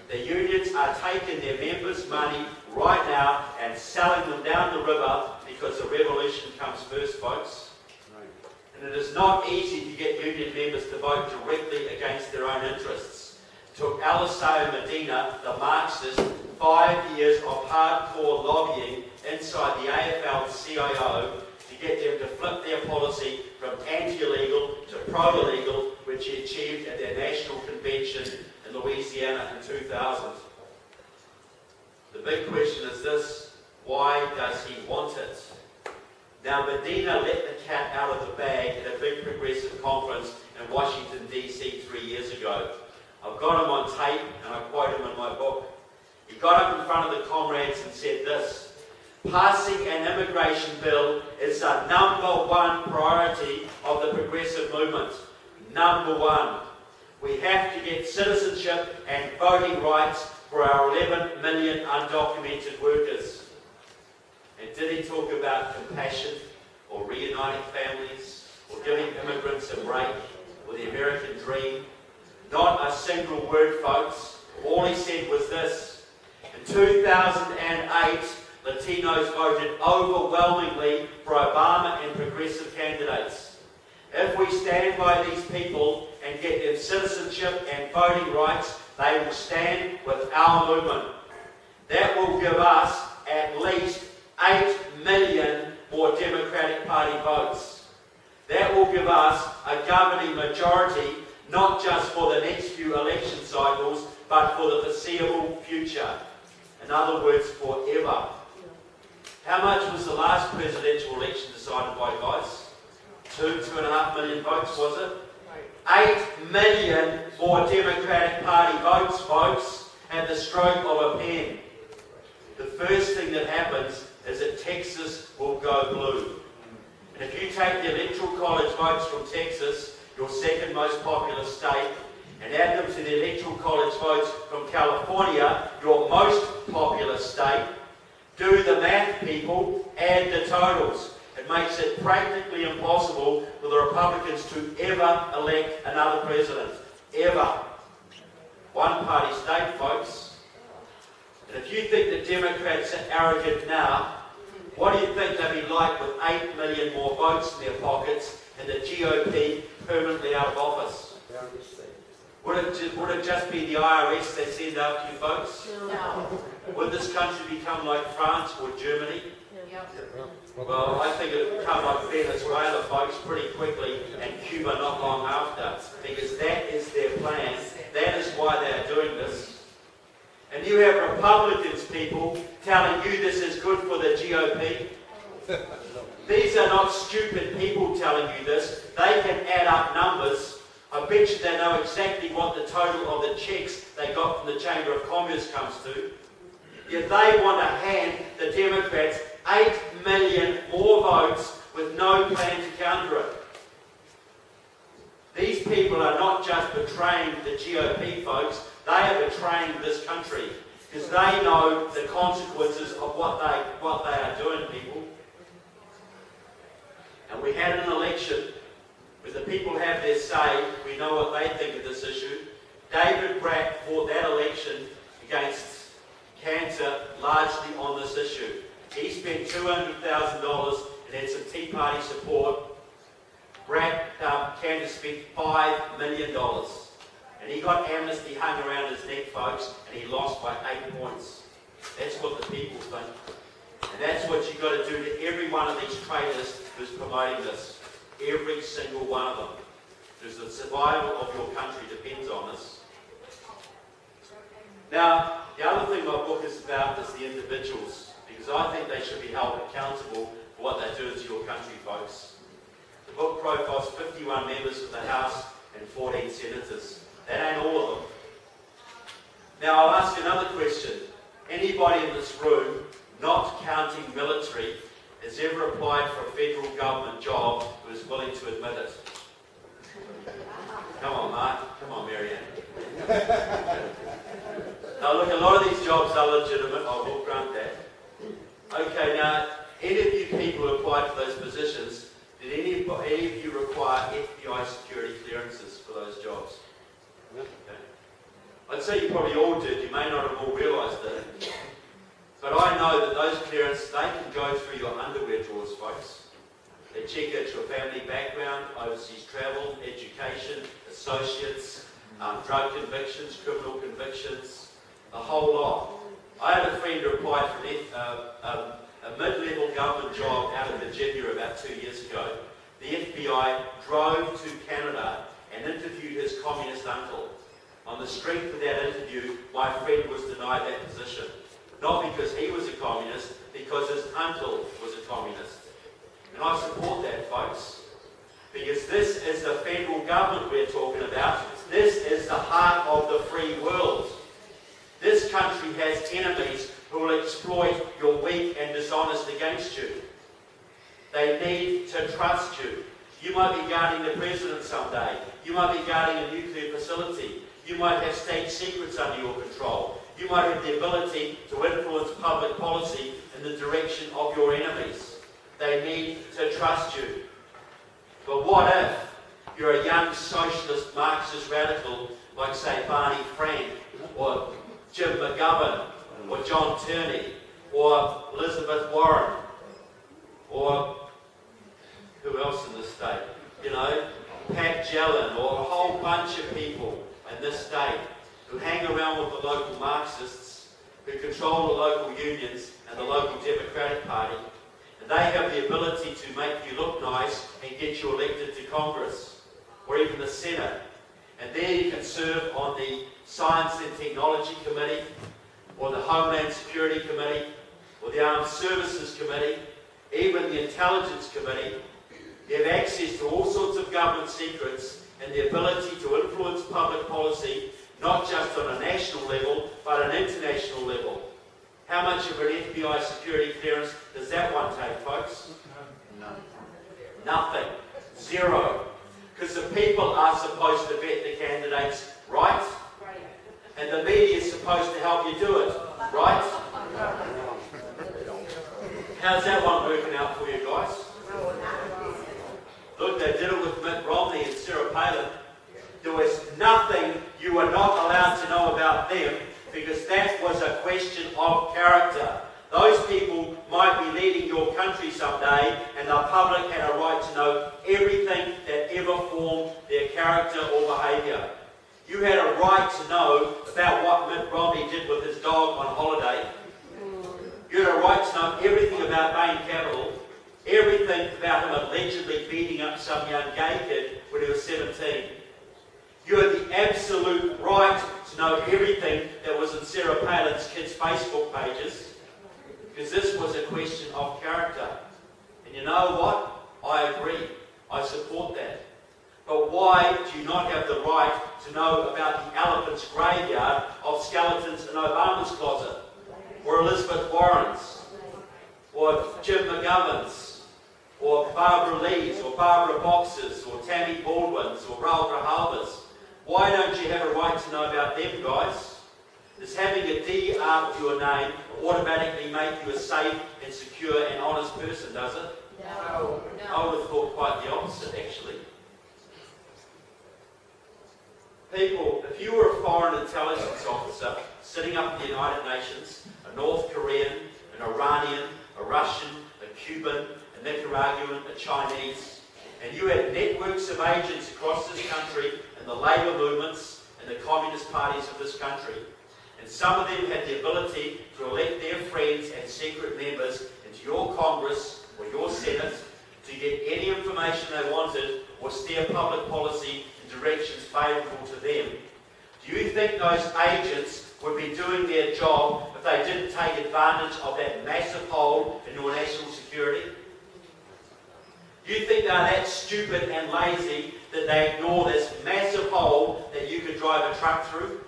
The unions are taking their members' money right now and selling them down the river because the revolution comes first, folks. And it is not easy to get union members to vote directly against their own interests. It took Aliseo Medina, the Marxist, 5 years of hardcore lobbying inside the AFL-CIO to get them to flip their policy from anti-illegal to pro-illegal, which he achieved at their national convention in Louisiana in 2000. The big question is this: why does he want it? Now, Medina let the cat out of the bag at a big progressive conference in Washington, D.C. 3 years ago. I've got him on tape, and I quote him in my book. He got up in front of the comrades and said this: "Passing an immigration bill is the #1 priority of the progressive movement. #1. We have to get citizenship and voting rights for our 11 million undocumented workers." And did he talk about compassion or reuniting families or giving immigrants a break or the American dream? Not a single word, folks. All he said was this: in 2008, Latinos voted overwhelmingly for Obama and progressive candidates. If we stand by these people and get them citizenship and voting rights, they will stand with our movement. That will give us at least 8 million more Democratic Party votes. That will give us a governing majority, not just for the next few election cycles, but for the foreseeable future. In other words, forever. How much was the last presidential election decided by, guys? 2.5 million votes, was it? 8 million more Democratic Party votes, folks, at the stroke of a pen. The first thing that happens is that Texas will go blue. And if you take the Electoral College votes from Texas, your second most populous state, and add them to the Electoral College votes from California, your most populous state, do the math, people, add the totals. It makes it practically impossible for the Republicans to ever elect another president. Ever. One-party state, folks. And if you think the Democrats are arrogant now, what do you think they'll be like with 8 million more votes in their pockets and the GOP permanently out of office? Would it just be the IRS they send after you folks? No. Would this country become like France or Germany? Yep. Well, I think it would become like Venezuela, folks, pretty quickly, and Cuba not long after, because that is their plan. That is why they are doing this. And you have Republicans, people, telling you this is good for the GOP. These are not stupid people telling you this. They can add up numbers. I bet you they know exactly what the total of the checks they got from the Chamber of Commerce comes to. Yet they want to hand the Democrats 8 million more votes with no plan to counter it. These people are not just betraying the GOP, folks. They are betraying this country because they know the consequences of what they are doing, people. And we had an election where the people have their say. We know what they think of this issue. David Bratt fought that election against cancer largely on this issue. He spent $200,000 and had some Tea Party support. Candace spent $5 million. And he got amnesty hung around his neck, folks, and he lost by 8 points. That's what the people think. And that's what you've got to do to every one of these traitors who's promoting this. Every single one of them. Because the survival of your country depends on this. Now, the other thing my book is about is the individuals. Because I think they should be held accountable for what they do to your country, folks. The book profiles 51 members of the House and 14 senators. That ain't all of them. Now, I'll ask another question. Anybody in this room, not counting military, has ever applied for a federal government job who is willing to admit it? Come on, Mark. Come on, Marianne. Now, look, a lot of these jobs are legitimate. I will grant that. Okay, now, any of you people who applied for those positions, did any of you require FBI security clearances for those jobs? Okay. I'd say you probably all did. You may not have all realised it. But I know that those clearances, they can go through your underwear drawers, folks. They check out your family background, overseas travel, education, associates, drug convictions, criminal convictions, a whole lot. I had a friend who applied for a mid-level government job out of Virginia about 2 years ago. The FBI drove to Canada and interviewed his communist uncle. On the strength of that interview, my friend was denied that position. Not because he was a communist, because his uncle was a communist. And I support that, folks. Because this is the federal government we're talking about. This is the heart of the free world. This country has enemies who will exploit your weak and dishonest against you. They need to trust you. You might be guarding the president someday. You might be guarding a nuclear facility. You might have state secrets under your control. You might have the ability to influence public policy in the direction of your enemies. They need to trust you. But what if you're a young socialist Marxist radical like, say, Barney Frank, or Jim McGovern, or John Turney, or Elizabeth Warren, or who else in this state? You know, Pat Jellin, or a whole bunch of people in this state who hang around with the local Marxists, who control the local unions and the local Democratic Party, and they have the ability to make you look nice and get you elected to Congress, or even the Senate. And there you can serve on the Science and Technology Committee, or the Homeland Security Committee, or the Armed Services Committee, even the Intelligence Committee. You have access to all sorts of government secrets and the ability to influence public policy, not just on a national level, but an international level. How much of an FBI security clearance does that one take, folks? None. Nothing. Zero. Because the people are supposed to vet the candidates right? Right. And the media is supposed to help you do it, right? How's that one working out for you guys? Look, they did it with Mitt Romney and Sarah Palin. There was nothing you were not allowed to know about them because that was a question of character. Those people might be leading your country someday and the public had a right to know everything that ever formed their character or behaviour. You had a right to know about what Mitt Romney did with his dog on holiday. You had a right to know everything about Bain Capital, everything about him allegedly beating up some young gay kid when he was 17. You had the absolute right to know everything that was in Sarah Palin's kids' Facebook pages, because this was a question of character. And you know what? I agree. I support that. But why do you not have the right to know about the elephant's graveyard of skeletons in Obama's closet? Or Elizabeth Warren's? Or Jim McGovern's? Or Barbara Lee's? Or Barbara Box's? Or Tammy Baldwin's? Or Raul Grijalva's? Why don't you have a right to know about them, guys? Does having a D after your name automatically make you a safe and secure and honest person, does it? No. I would have thought quite the opposite, actually. People, if you were a foreign intelligence officer sitting up in the United Nations, a North Korean, an Iranian, a Russian, a Cuban, a Nicaraguan, a Chinese, and you had networks of agents across this country and the labour movements and the communist parties of this country, and some of them had the ability to elect their friends and secret members into your Congress or your Senate to get any information they wanted or steer public policy in directions favourable to them. Do you think those agents would be doing their job if they didn't take advantage of that massive hole in your national security? Do you think they're that stupid and lazy that they ignore this massive hole that you could drive a truck through?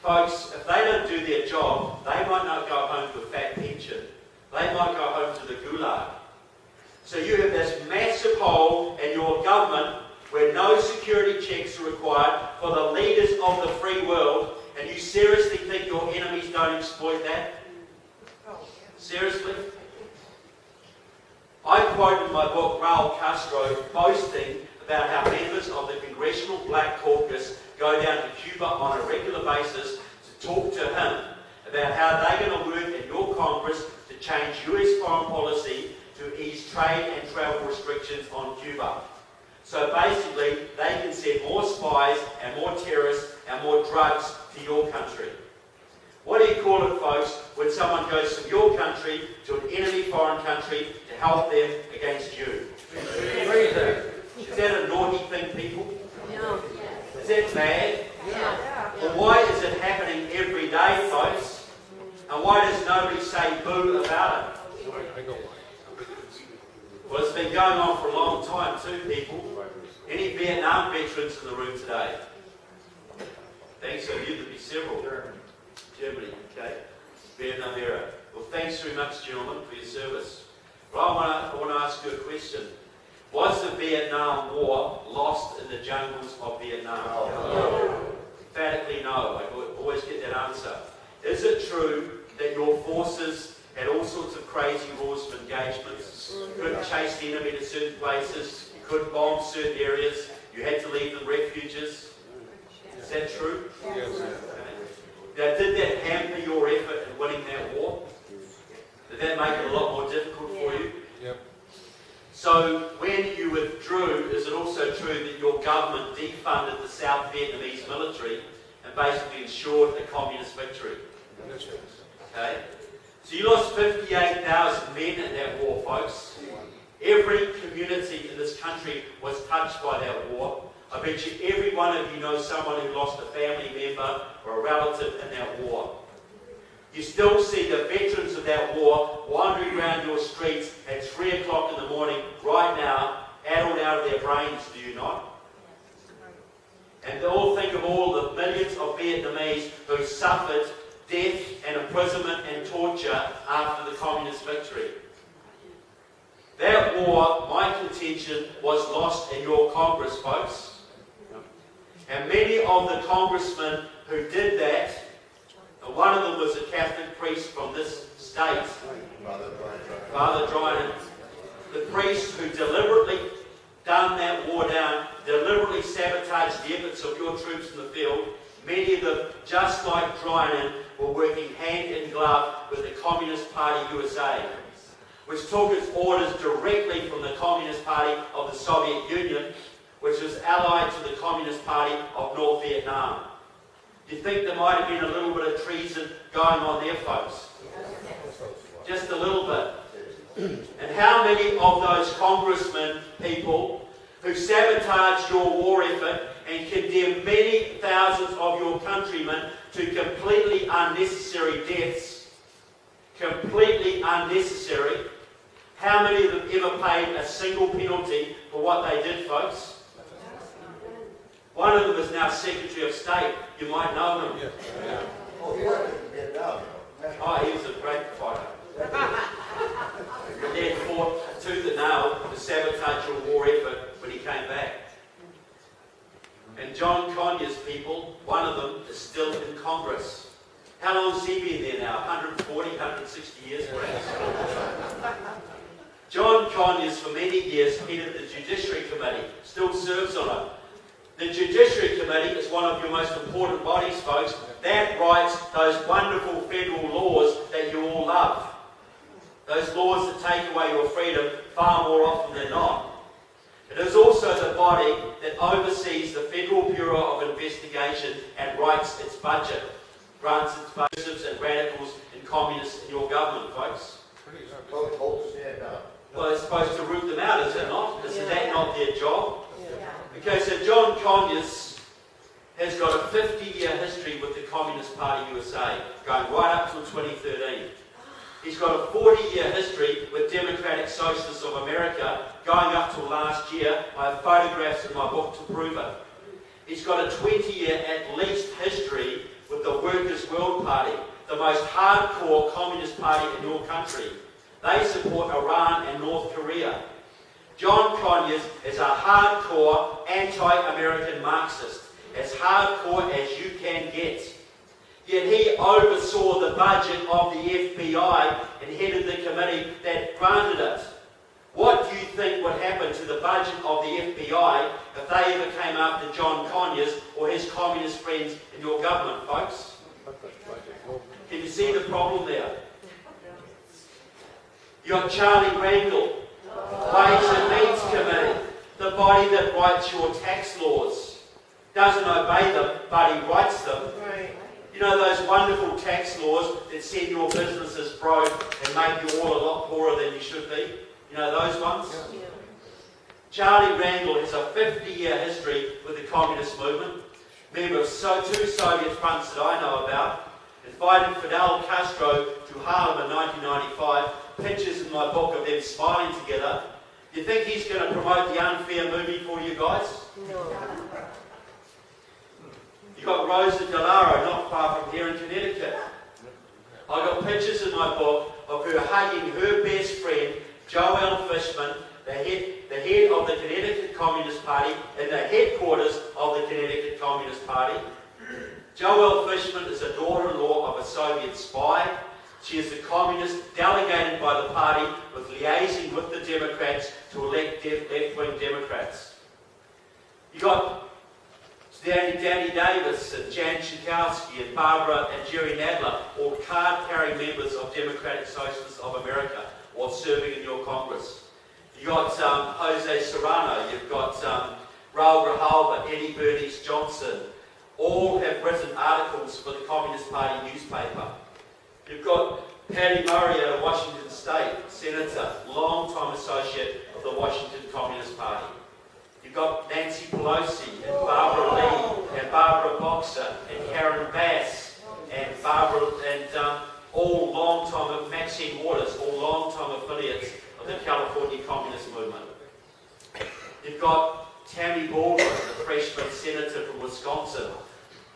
Folks, if they don't do their job, they might not go home to a fat pension. They might go home to the gulag. So you have this massive hole in your government where no security checks are required for the leaders of the free world, and you seriously think your enemies don't exploit that? Seriously? I quote in my book Raul Castro boasting about how members of the Congressional Black Caucus go down to Cuba on a regular basis to talk to him about how they're going to work in your Congress to change US foreign policy to ease trade and travel restrictions on Cuba. So basically, they can send more spies and more terrorists and more drugs to your country. What do you call it, folks, when someone goes from your country to an enemy foreign country to help them against you? Is that a naughty thing, people? No. Is that bad? Yeah. Well, why is it happening every day, folks? And why does nobody say boo about it? Well, it's been going on for a long time too, people. Any Vietnam veterans in the room today? Thanks, so you, there'll be several. Germany, okay. Vietnam era. Well, thanks very much, gentlemen, for your service. But I want to ask you a question. Was the Vietnam War lost in the jungles of Vietnam? No. Emphatically no. I always get that answer. Is it true that your forces had all sorts of crazy rules of engagements? You couldn't chase the enemy to certain places. You couldn't bomb certain areas. You had to leave them refuges. Is that true? Yes. Now, did that hamper your effort in winning that war? Did that make it a lot more difficult for you? Yep. So, when you withdrew, is it also true that your government defunded the South Vietnamese military and basically ensured a communist victory? Okay? So you lost 58,000 men in that war, folks. Every community in this country was touched by that war. I bet you every one of you knows someone who lost a family member or a relative in that war. You still see the veterans of that war wandering around your streets at 3 o'clock in the morning right now, addled out of their brains, do you not? And they all think of all the millions of Vietnamese who suffered death and imprisonment and torture after the communist victory. That war, my contention, was lost in your Congress, folks. And many of the congressmen who did that, one of them was a Catholic priest from this state, Father Dryden, the priest who deliberately done that war down, deliberately sabotaged the efforts of your troops in the field. Many of them, just like Dryden, were working hand in glove with the Communist Party USA, which took its orders directly from the Communist Party of the Soviet Union, which was allied to the Communist Party of North Vietnam. Do you think there might have been a little bit of treason going on there, folks? Just a little bit. And how many of those congressmen, people, who sabotaged your war effort and condemned many thousands of your countrymen to completely unnecessary deaths, completely unnecessary, how many of them ever paid a single penalty for what they did, folks? One of them is now Secretary of State. You might know him. Oh, yeah, no. Oh, he was a great fighter. And then fought tooth and nail to sabotage your war effort when he came back. And John Conyers, people, one of them is still in Congress. How long has he been there now? 140, 160 years perhaps? John Conyers, for many years, headed the Judiciary Committee, still serves on it. The Judiciary Committee is one of your most important bodies, folks. That writes those wonderful federal laws that you all love. Those laws that take away your freedom far more often than not. It is also the body that oversees the Federal Bureau of Investigation and writes its budget, grants its budgets and radicals and communists in your government, folks. Well, they're supposed to root them out, is it not? Is that not their job? Okay, so John Conyers has got a 50-year history with the Communist Party USA, going right up till 2013. He's got a 40-year history with Democratic Socialists of America, going up till last year. I have photographs in my book to prove it. He's got a 20-year at least history with the Workers' World Party, the most hardcore communist party in your country. They support Iran and North Korea. John Conyers is a hardcore anti-American Marxist, as hardcore as you can get. Yet he oversaw the budget of the FBI and headed the committee that granted it. What do you think would happen to the budget of the FBI if they ever came after John Conyers or his communist friends in your government, folks? Can you see the problem there? You got Charlie Rangel, Ways and Means Committee, the body that writes your tax laws. Doesn't obey them, but he writes them. You know those wonderful tax laws that send your businesses broke and make you all a lot poorer than you should be? You know those ones? Yeah. Charlie Rangel has a 50-year history with the communist movement, member of two Soviet fronts that I know about, invited Fidel Castro to Harlem in 1995, pictures in my book of them smiling together. Do you think he's going to promote the Unfair movie for you guys? No. You've got Rosa DeLauro, not far from here in Connecticut. I've got pictures in my book of her hugging her best friend, Joel Fishman, the head of the Connecticut Communist Party, in the headquarters of the Connecticut Communist Party. Joel Fishman is a daughter-in-law of a Soviet spy. She is a communist delegated by the party with liaising with the Democrats to elect left-wing Democrats. You got Danny Davis and Jan Schakowsky and Barbara and Jerry Nadler, all card-carrying members of Democratic Socialists of America, or serving in your Congress. You got Jose Serrano, you've got Raul Grijalva, Eddie Bernice Johnson, all have written articles for the Communist Party newspaper. You've got Patty Murray out of Washington State, Senator, long-time associate of the Washington Communist Party. You've got Nancy Pelosi and Barbara Lee and Barbara Boxer and Karen Bass and Barbara and all long-time, Maxine Waters, all long-time affiliates of the California Communist Movement. You've got Tammy Baldwin, the freshman senator from Wisconsin,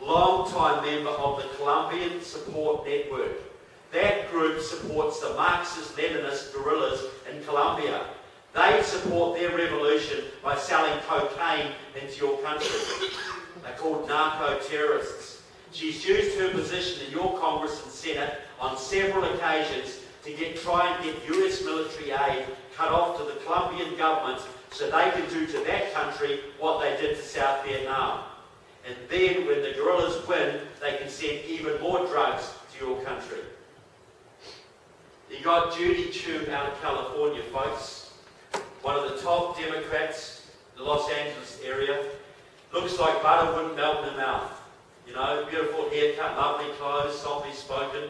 long-time member of the Colombian Support Network. That group supports the Marxist-Leninist guerrillas in Colombia. They support their revolution by selling cocaine into your country. They're called narco-terrorists. She's used her position in your Congress and Senate on several occasions to try and get US military aid cut off to the Colombian government so they can do to that country what they did to South Vietnam. And then when the guerrillas win, they can send even more drugs to your country. You got Judy Chu out of California, folks. One of the top Democrats in the Los Angeles area. Looks like butter wouldn't melt in her mouth. You know, beautiful haircut, lovely clothes, softly spoken.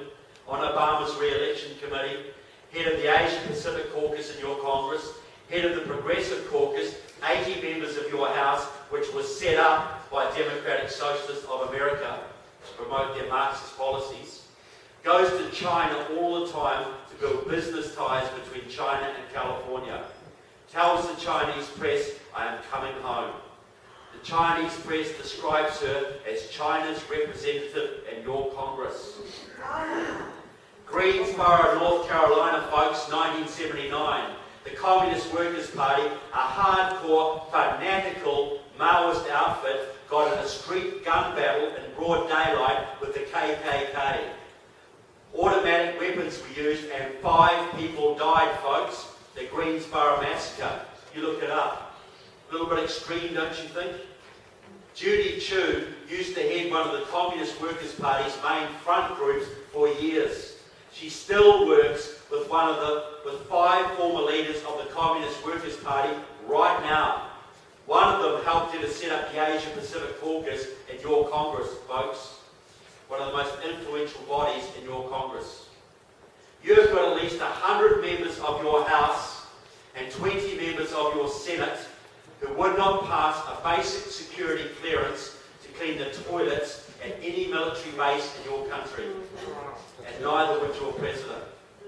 On Obama's re-election committee. Head of the Asia Pacific Caucus in your Congress. Head of the Progressive Caucus. 80 members of your House, which was set up by Democratic Socialists of America to promote their Marxist policies. Goes to China all the time to build business ties between China and California. Tells the Chinese press, I am coming home. The Chinese press describes her as China's representative in your Congress. Greensboro, North Carolina, folks, 1979. The Communist Workers' Party, a hardcore, fanatical Maoist outfit, got in a street gun battle in broad daylight with the KKK. Automatic weapons were used and 5 people died, folks. The Greensboro Massacre. You look it up. A little bit extreme, don't you think? Judy Chu used to head one of the Communist Workers' Party's main front groups for years. She still works with 5 former leaders of the Communist Workers' Party right now. One of them helped her to set up the Asia Pacific Caucus in your Congress, folks. One of the most influential bodies in your Congress. You've got at least 100 members of your House and 20 members of your Senate who would not pass a basic security clearance to clean the toilets at any military base in your country. And neither would your president.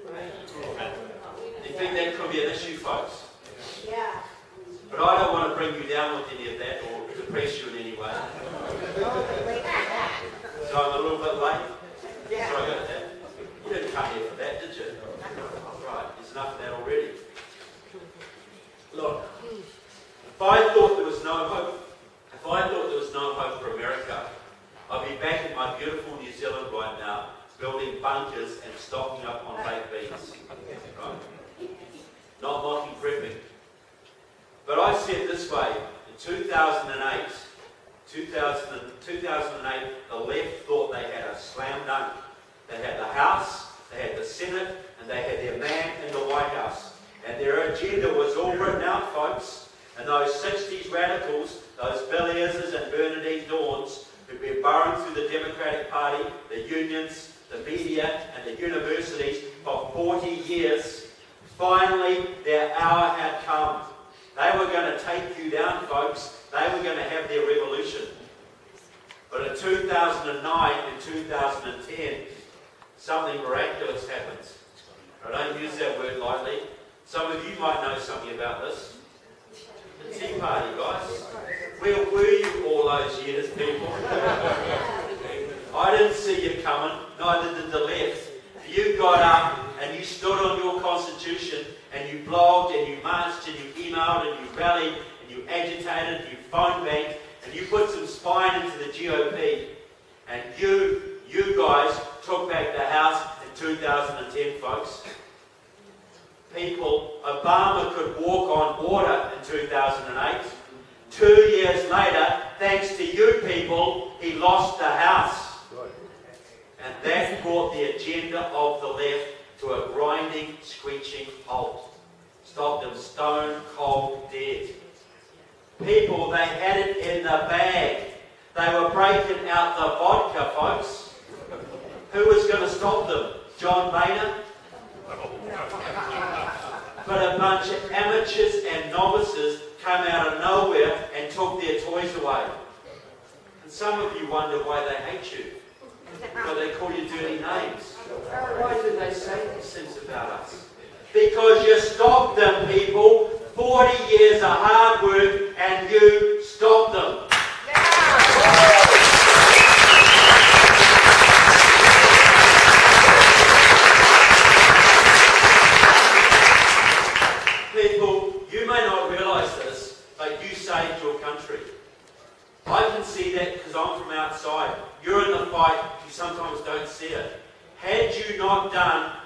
Do you think that could be an issue, folks? Yeah. But I don't want to bring you down with any of that or depress you in any way. So I'm a little bit late. Sorry about that. You didn't come here for that, did you? Right, there's enough of that already. Look, if I thought there was no hope for America, I'd be back in my beautiful New Zealand right now, building bunkers and stocking up on baked beans. Right? Not mocking prepping. But I said this way, in 2008, the left thought they had a slam dunk. They had the House, they had the Senate, and they had their man in the White House. And their agenda was all written out, folks. And those 60s radicals, those Villiers and Bernadette Dawns, who've been burrowing through the Democratic Party, the unions, the media, and the universities for 40 years, finally their hour had come. They were going to take you down, folks. They were going to have their revolution. But in 2009 and 2010, something miraculous happened. I don't use that word lightly. Some of you might know something about this. The Tea Party, guys. Where were you all those years, people? I didn't see you coming, neither did the left. You got up and you stood on your Constitution and you blogged and you marched and you emailed and you rallied and you agitated and you phone banked and you put some spine into the GOP. And you guys took back the House in 2010, folks. People, Obama could walk on water in 2008. 2 years later, thanks to you people, he lost the House. And that brought the agenda of the left to a grinding, screeching halt. Stopped them stone cold dead. People, they had it in the bag. They were breaking out the vodka, folks. Who was going to stop them? John Boehner? But a bunch of amateurs and novices came out of nowhere and took their toys away. And some of you wonder why they hate you. Why they call you dirty names. Why do they say these things about us? Because you stopped them, people. 40 years of hard work and you stopped them. People, you may not realise this, but you saved your country. I can see that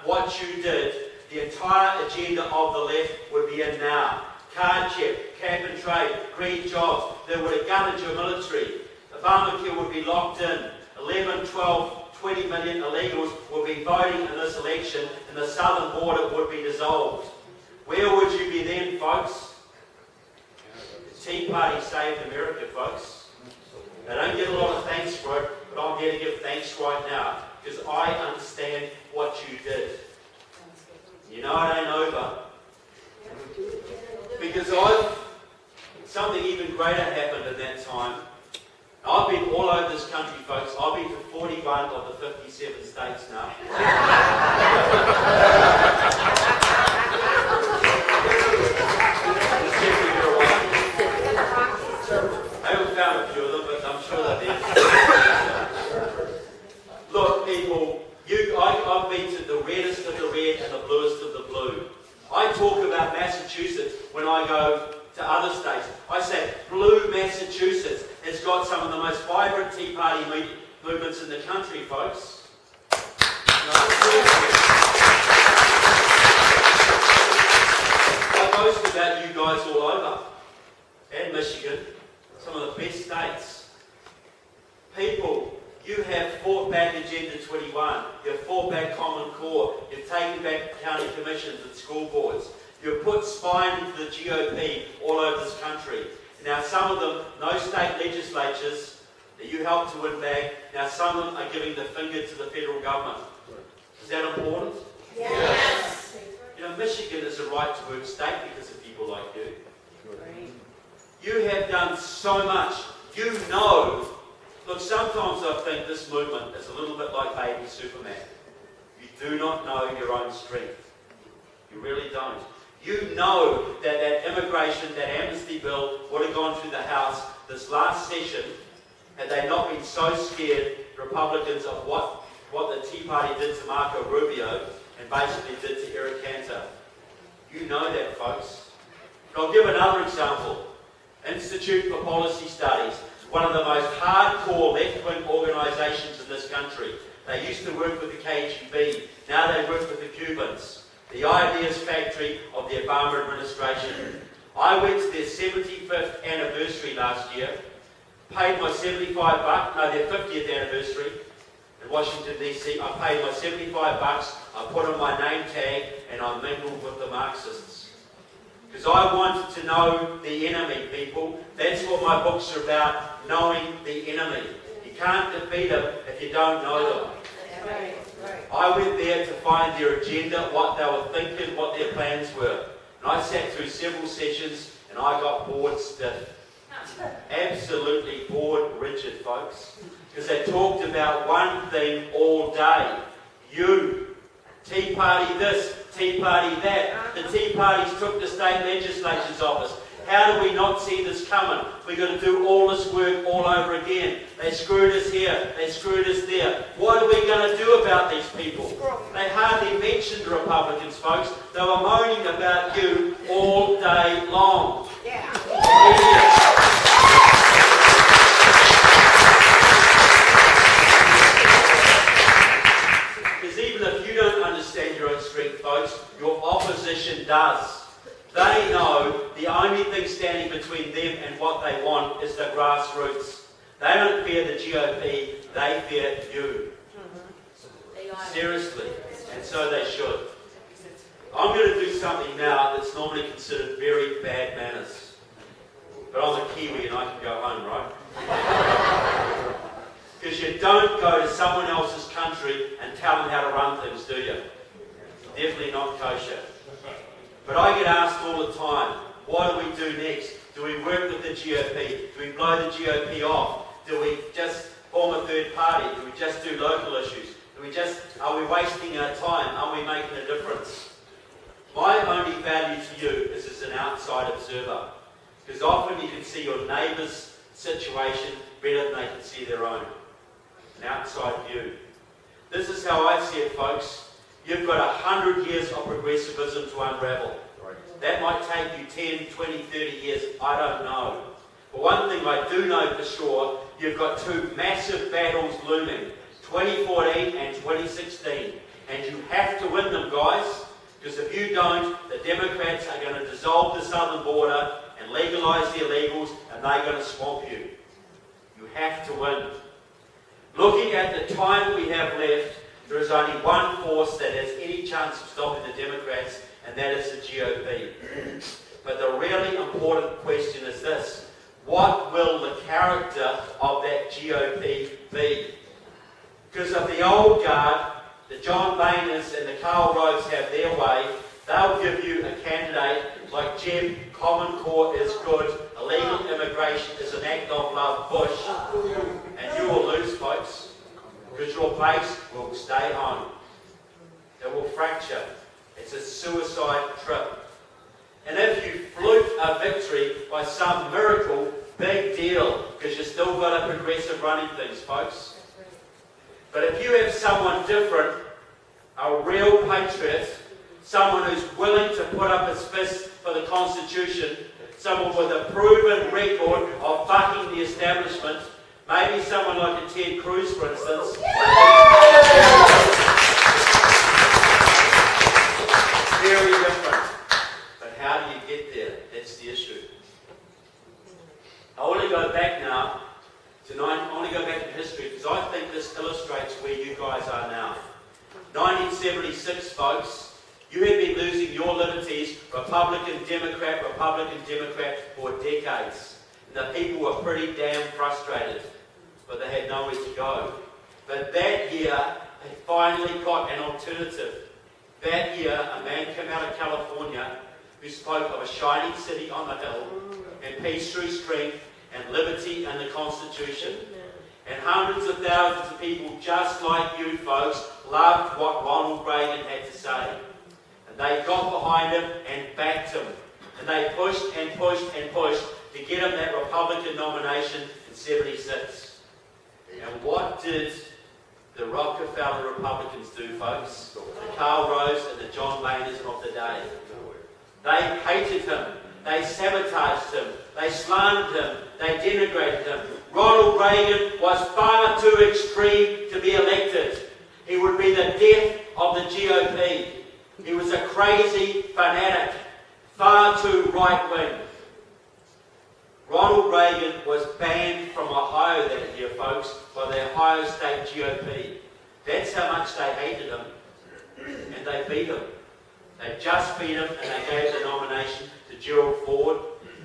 what you did, the entire agenda of the left would be in now. Card check, cap and trade, green jobs, they would have gutted your military. Obamacare would be locked in. 11, 12, 20 million illegals would be voting in this election, and the southern border would be dissolved. Where would you be then, folks? The Tea Party saved America, folks. They don't get a lot of thanks for it, but I'm here to give thanks right now, because I understand what you did. You know it ain't over. Because something even greater happened in that time. I've been all over this country, folks. I've been to 41 of the 57 states now. I haven't found a few of them, but I'm sure they're there. Look, people, I've been to the reddest of the red and the bluest of the blue. I talk about Massachusetts when I go to other states. I say, blue Massachusetts has got some of the most vibrant Tea Party movements in the country, folks. I boast about you guys all over. And Michigan, some of the best states. People, you have fought back Agenda 21. You've fought back Common Core. You've taken back county commissions and school boards. You've put spine into the GOP all over this country. Now some of them, no state legislatures that you helped to win back. Now some of them are giving the finger to the federal government. Is that important? Yes. You know, Michigan is a right-to-work state because of people like you. You have done so much. You know. Look, sometimes I think this movement is a little bit like baby Superman. You do not know your own strength. You really don't. You know that that immigration, that amnesty bill would have gone through the House this last session had they not been so scared, Republicans, of what the Tea Party did to Marco Rubio and basically did to Eric Cantor. You know that, folks. And I'll give another example. Institute for Policy Studies, one of the most hardcore left-wing organisations in this country. They used to work with the KGB, now they work with the Cubans. The ideas factory of the Obama administration. I went to their 75th anniversary last year, paid my their 50th anniversary in Washington DC. I paid my $75, I put on my name tag, and I mingled with the Marxists. Because I wanted to know the enemy, people. That's what my books are about, knowing the enemy. You can't defeat them if you don't know them. Right. I went there to find their agenda, what they were thinking, what their plans were. And I sat through several sessions and I got bored stiff. Absolutely bored rigid, folks. Because they talked about one thing all day. You. Tea Party this, Tea Party that. The Tea Parties took the state legislature's office. How do we not see this coming? We're going to do all this work all over again. They screwed us here. They screwed us there. What are we going to do about these people? They hardly mentioned the Republicans, folks. They were moaning about you all day long. Yeah. Because even if you don't understand your own strength, folks, your opposition does. They know the only thing standing between them and what they want is the grassroots. They don't fear the GOP, they fear you. Seriously. And so they should. I'm going to do something now that's normally considered very bad manners. But I'm a Kiwi and I can go home, right? Because you don't go to someone else's country and tell them how to run things, do you? Definitely not kosher. But I get asked all the time, what do we do next? Do we work with the GOP? Do we blow the GOP off? Do we just form a third party? Do we just do local issues? Are we wasting our time? Are we making a difference? My only value to you is as an outside observer. Because often you can see your neighbour's situation better than they can see their own. An outside view. This is how I see it, folks. You've got 100 years of progressivism to unravel. That might take you 10, 20, 30 years, I don't know. But one thing I do know for sure, you've got two massive battles looming, 2014 and 2016. and you have to win them, guys, because if you don't, the Democrats are going to dissolve the southern border and legalise the illegals, and they're going to swamp you. You have to win. Looking at the time we have left, there is only one force that has any chance of stopping the Democrats, and that is the GOP. But the really important question is this: what will the character of that GOP be? Because if the old guard, the John Boehners and the Karl Roves have their way, they'll give you a candidate like Jeb, Common Core is good, illegal immigration is an act of love, Bush, and you will lose, folks, because your base will stay home. It will fracture. It's a suicide trip. And if you fluke a victory by some miracle, big deal, because you've still got a progressive running things, folks. But if you have someone different, a real patriot, someone who's willing to put up his fist for the Constitution, someone with a proven record of bucking the establishment, maybe someone like a Ted Cruz, for instance. Very different. But how do you get there? That's the issue. I want to go back now tonight. I want to go back in history because I think this illustrates where you guys are now. 1976, folks, you had been losing your liberties, Republican, Democrat, for decades. And the people were pretty damn frustrated, but they had nowhere to go. But that year, they finally got an alternative. That year, a man came out of California who spoke of a shining city on the hill, and peace through strength, and liberty and the Constitution. And hundreds of thousands of people just like you folks loved what Ronald Reagan had to say. And they got behind him and backed him. And they pushed and pushed and pushed to get him that Republican nomination in 76. And what did the Rockefeller Republicans do, folks? The Karl Roves and the John Boehners of the day. They hated him. They sabotaged him. They slandered him. They denigrated him. Ronald Reagan was far too extreme to be elected. He would be the death of the GOP. He was a crazy fanatic, far too right-wing. Ronald Reagan was banned from Ohio that year, folks, by the Ohio State GOP. That's how much they hated him, and they beat him. They just beat him, and they gave the nomination to Gerald Ford,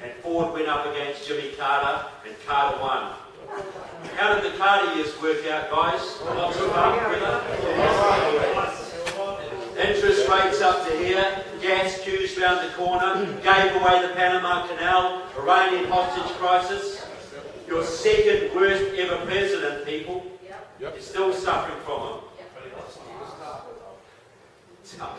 and Ford went up against Jimmy Carter, and Carter won. How did the Carter years work out, guys? Lots of fun, interest rates up to here, gas queues round the corner, gave away the Panama Canal, Iranian hostage crisis. Your second worst ever president, people. You're still suffering from him. Tough.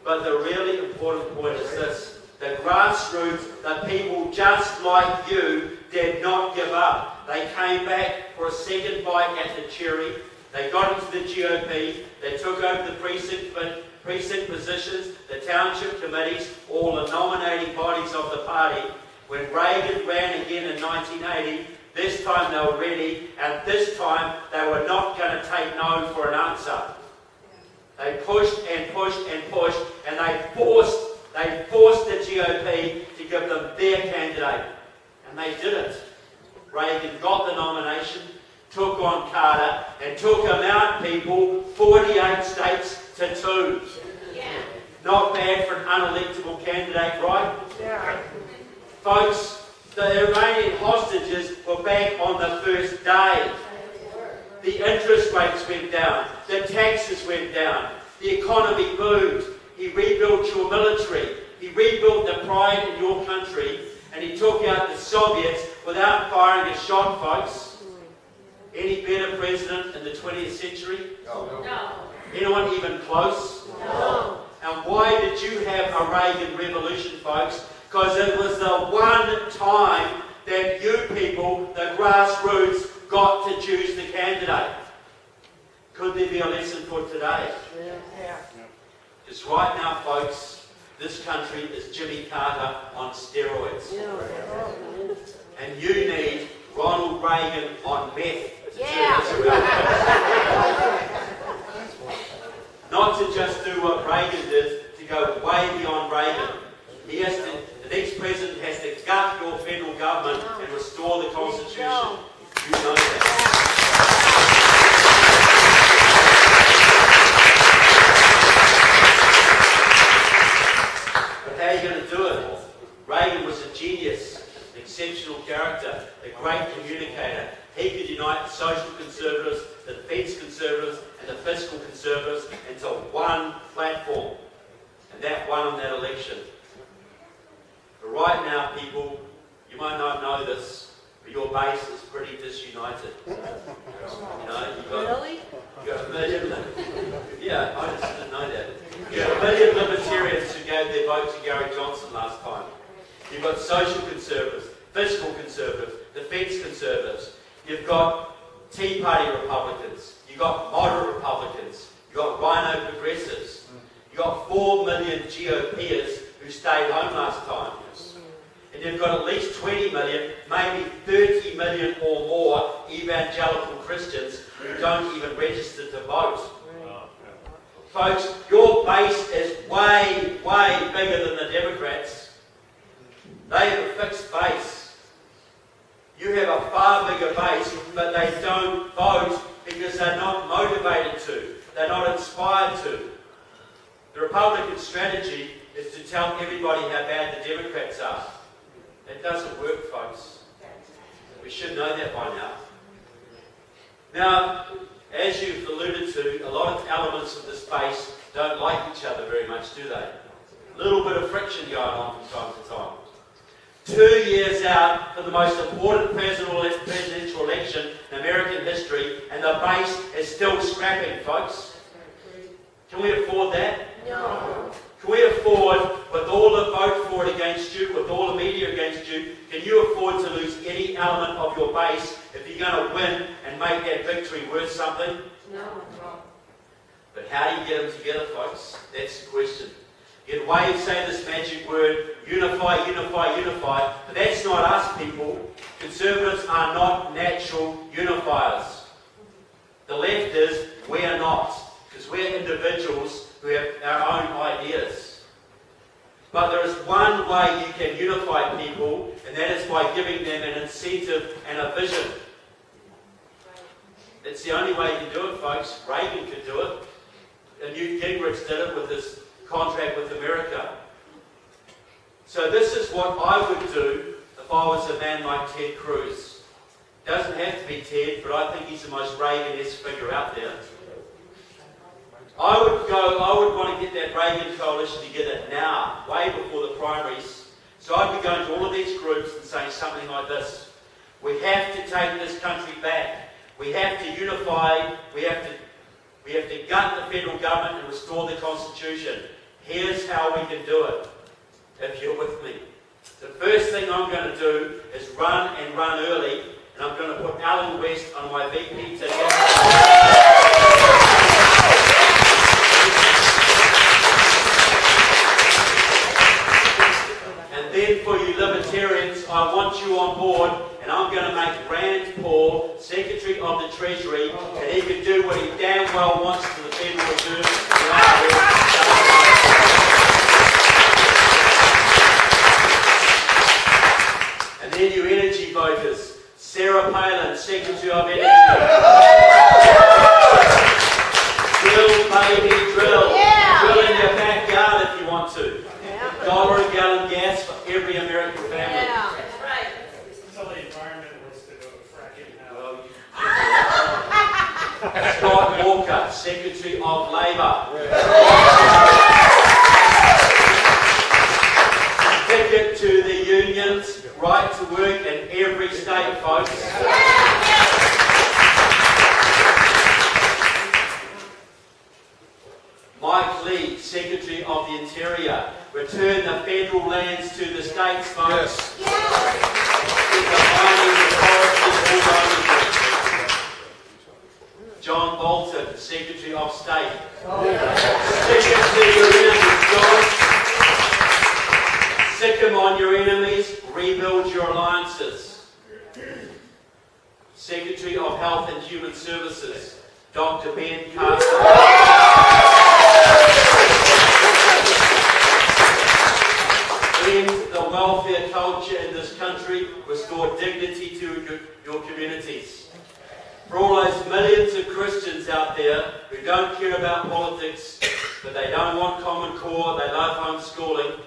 But the really important point is this. The grassroots, the people just like you, did not give up. They came back for a second bite at the cherry. They got into the GOP. They took over the precinct positions, the township committees, all the nominating bodies of the party. When Reagan ran again in 1980, this time they were ready, and this time they were not going to take no for an answer. They pushed and pushed and pushed, and they forced the GOP to give them their candidate. And they did it. Reagan got the nomination, took on Carter, and took him out, people, 48 states to 2. Yeah. Not bad for an unelectable candidate, right? Yeah. Folks, the Iranian hostages were back on the first day. The interest rates went down. The taxes went down. The economy boomed. He rebuilt your military. He rebuilt the pride in your country. And he took out the Soviets without firing a shot, folks. Any better president in the 20th century? No. Anyone even close? No. And why did you have a Reagan revolution, folks? Because it was the one time that you people, the grassroots, got to choose the candidate. Could there be a lesson for today? Yeah. Because right now, folks, this country is Jimmy Carter on steroids. And you need Ronald Reagan on meth to turn this around. to just do what Reagan did, to go way beyond Reagan. He has to, the next president has to gut your federal government and restore the Constitution. You know that. But how are you going to do it? Reagan was a genius, an exceptional character, a great communicator. He could unite the social conservatives, the defence conservatives, and the fiscal conservatives into one platform. And that won him that election. But right now, people, you might not know this, but your base is pretty disunited. You know, you've got a million, yeah, I just didn't know that. You've got a million libertarians who gave their vote to Gary Johnson last time. You've got social conservatives, fiscal conservatives, defence conservatives. You've got Tea Party Republicans. You've got moderate Republicans. You've got rhino progressives. You've got 4 million GOPers who stayed home last time. And you've got at least 20 million, maybe 30 million or more evangelical Christians who don't even register to vote. Folks, your base is way, way bigger than the Democrats. They have a fixed base. You have a far bigger base, but they don't vote because they're not motivated to. They're not inspired to. The Republican strategy is to tell everybody how bad the Democrats are. It doesn't work, folks. We should know that by now. Now, as you've alluded to, a lot of elements of this base don't like each other very much, do they? A little bit of friction going on from time to time. 2 years out for the most important presidential election in American history, and the base is still scrapping, folks. Can we afford that? No. Can we afford, with all the vote for it against you, with all the media against you, can you afford to lose any element of your base if you're going to win and make that victory worth something? No. But how do you get them together, folks? That's the question. Get away and say this magic word, unify, unify, unify. But that's not us, people. Conservatives are not natural unifiers. The left is, we're not. Because we're individuals who have our own ideas. But there is one way you can unify people, and that is by giving them an incentive and a vision. It's the only way you can do it, folks. Reagan could do it. And Newt Gingrich did it with his contract with America. So this is what I would do if I was a man like Ted Cruz. Doesn't have to be Ted, but I think he's the most Reagan-esque figure out there. I would want to get that Reagan coalition together now, way before the primaries. So I'd be going to all of these groups and saying something like this. We have to take this country back. We have to unify. We have to gut the federal government and restore the Constitution. Here's how we can do it, if you're with me. The first thing I'm going to do is run and run early, and I'm going to put Alan West on my VP ticket. And then for you libertarians, I want you on board, and I'm going to make Rand Paul Secretary of the Treasury, and he can do what he damn well wants to the Federal Reserve. And then you energy voters, Sarah Palin, Secretary of Energy. Drill, baby, drill. Drill in your backyard if you want to. $1 a gallon gas for every American family. Yeah, that's right. Tell the environmentalists to go fracking now. Scott Walker, Secretary of Labour. Ticket to the unions, right to work in every state, folks. Mike Lee, Secretary of the Interior. Return the federal lands to the states, folks. Keep the mining, the forests, all over. John Bolton, Secretary of State. Stick it to your enemies, John. Sick them on your enemies, rebuild your alliances. Secretary of Health and Human Services, Dr. Ben Carson. country, restore dignity to your communities. For all those millions of Christians out there who don't care about politics, but they don't want Common Core, they love homeschooling,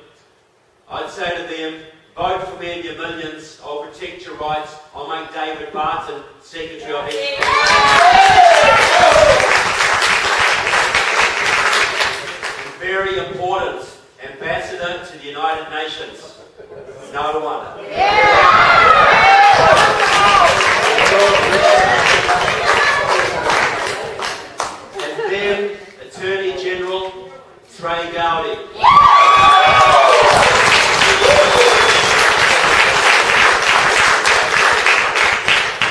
I'd say to them, vote for me in your millions, I'll protect your rights, I'll make David Barton Secretary of Education. And very important, Ambassador to the United Nations. No one. And then Attorney General Trey Gowdy.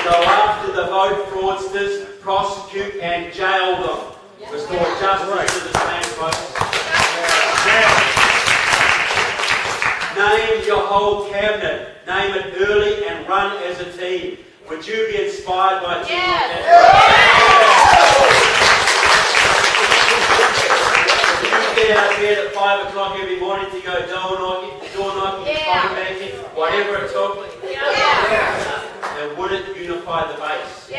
So after the vote fraudsters, prosecute and jail them. Restore justice to the same folks. Name your whole cabinet. Name it early and run as a team. Would you be inspired by a team like that? Would you get out of bed at 5 o'clock every morning to go door knocking, phone banking, whatever it took? And would it unify the base?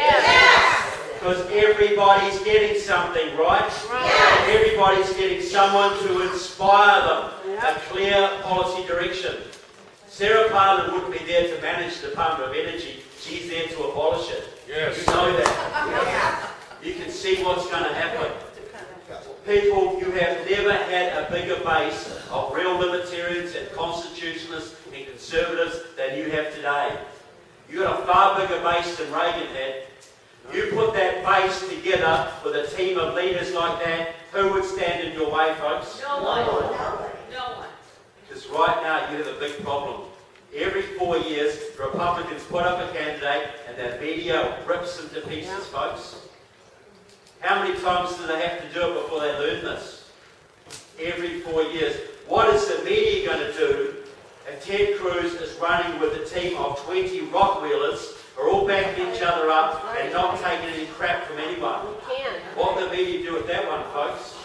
Because everybody's getting something, right? Everybody's getting someone to inspire them, a clear policy direction. Sarah Palin wouldn't be there to manage the Department of Energy. She's there to abolish it. Yes. You know that. You can see what's going to happen. People, you have never had a bigger base of real libertarians and constitutionalists and conservatives than you have today. You've got a far bigger base than Reagan had. You put that base together with a team of leaders like that, who would stand in your way, folks? No one. Because right now you have a big problem. Every 4 years, Republicans put up a candidate and their media rips them to pieces, folks. How many times do they have to do it before they learn this? Every 4 years. What is the media going to do if Ted Cruz is running with a team of 20 rock-wheelers who are all backing each other up and not taking any crap from anyone? What will the media do with that one, folks?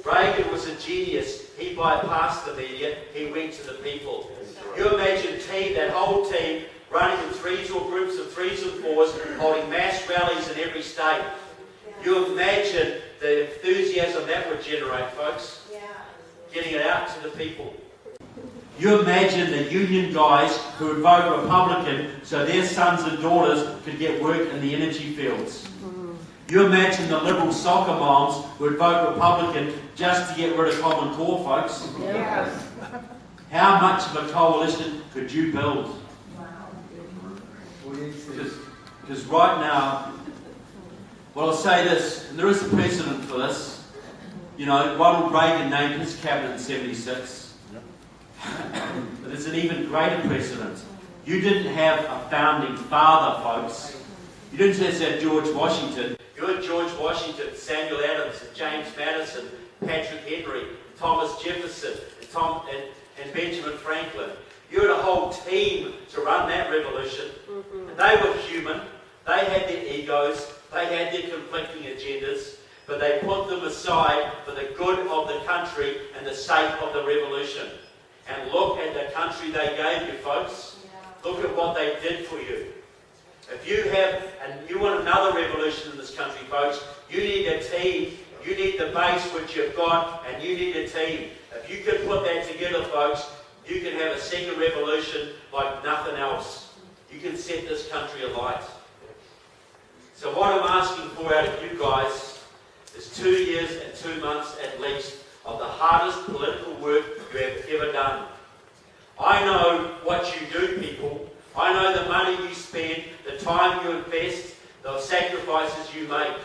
Reagan was a genius. He bypassed the media. He went to the people. You imagine that whole team running in threes or groups of threes and fours, holding mass rallies in every state. You imagine the enthusiasm that would generate, folks. Getting it out to the people. You imagine the union guys who would vote Republican so their sons and daughters could get work in the energy fields. You imagine the liberal soccer moms who would vote Republican just to get rid of Common Core, folks. How much of a coalition could you build? Because right now, well, I'll say this, and there is a precedent for this. You know, Ronald Reagan named his cabinet in 76. But there's an even greater precedent. You didn't have a founding father, folks. You didn't just have George Washington. You had George Washington, Samuel Adams, James Madison, Patrick Henry, Thomas Jefferson, and Benjamin Franklin. You had a whole team to run that revolution. And they were human. They had their egos. They had their conflicting agendas. But they put them aside for the good of the country and the sake of the revolution. And look at the country they gave you, folks. Look at what they did for you. If you have, and you want another revolution in this country, folks, you need a team. You need the base which you've got, and you need a team. If you can put that together, folks, you can have a second revolution like nothing else. You can set this country alight. So what I'm asking for out of you guys is 2 years and 2 months at least of the hardest political work you have ever done. I know what you do, people. I know the money you spend, the time you invest, the sacrifices you make.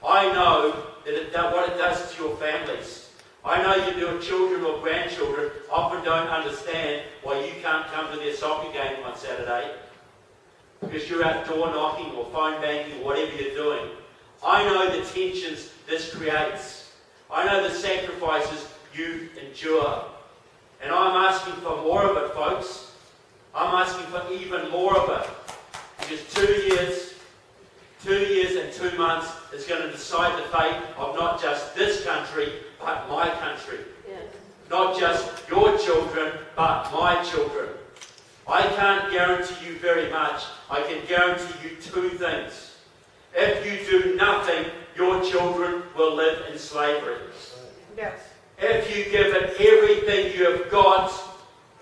I know what it does to your families. I know your children or grandchildren often don't understand why you can't come to their soccer game on Saturday because you're out door knocking or phone banking or whatever you're doing. I know the tensions this creates. I know the sacrifices you endure. And I'm asking for more of it, folks. I'm asking for even more of it. Because 2 years and 2 months is going to decide the fate of not just this country, but my country. Not just your children, but my children. I can't guarantee you very much. I can guarantee you two things. If you do nothing, your children will live in slavery. Yes. If you give it everything you have got,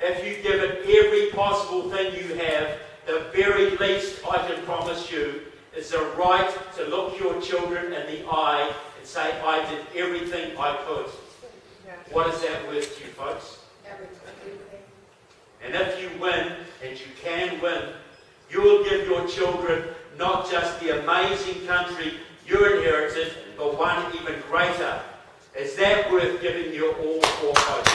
if you give it every possible thing you have, the very least I can promise you is the right to look your children in the eye and say, I did everything I could. Yes. What is that worth to you, folks? Everything. And if you win, and you can win, you will give your children not just the amazing country you inherited, but one even greater. Is that worth giving your all for, folks?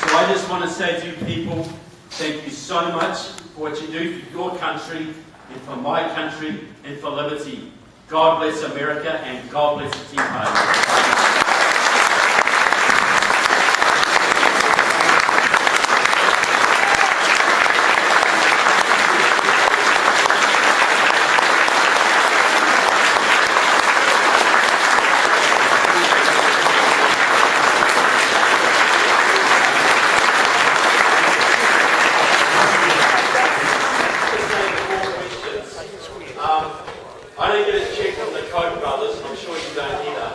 So I just want to say to you people, thank you so much for what you do for your country and for my country and for liberty. God bless America and God bless the Tea Party. I don't get a check from the Koch brothers, and I'm sure you don't either.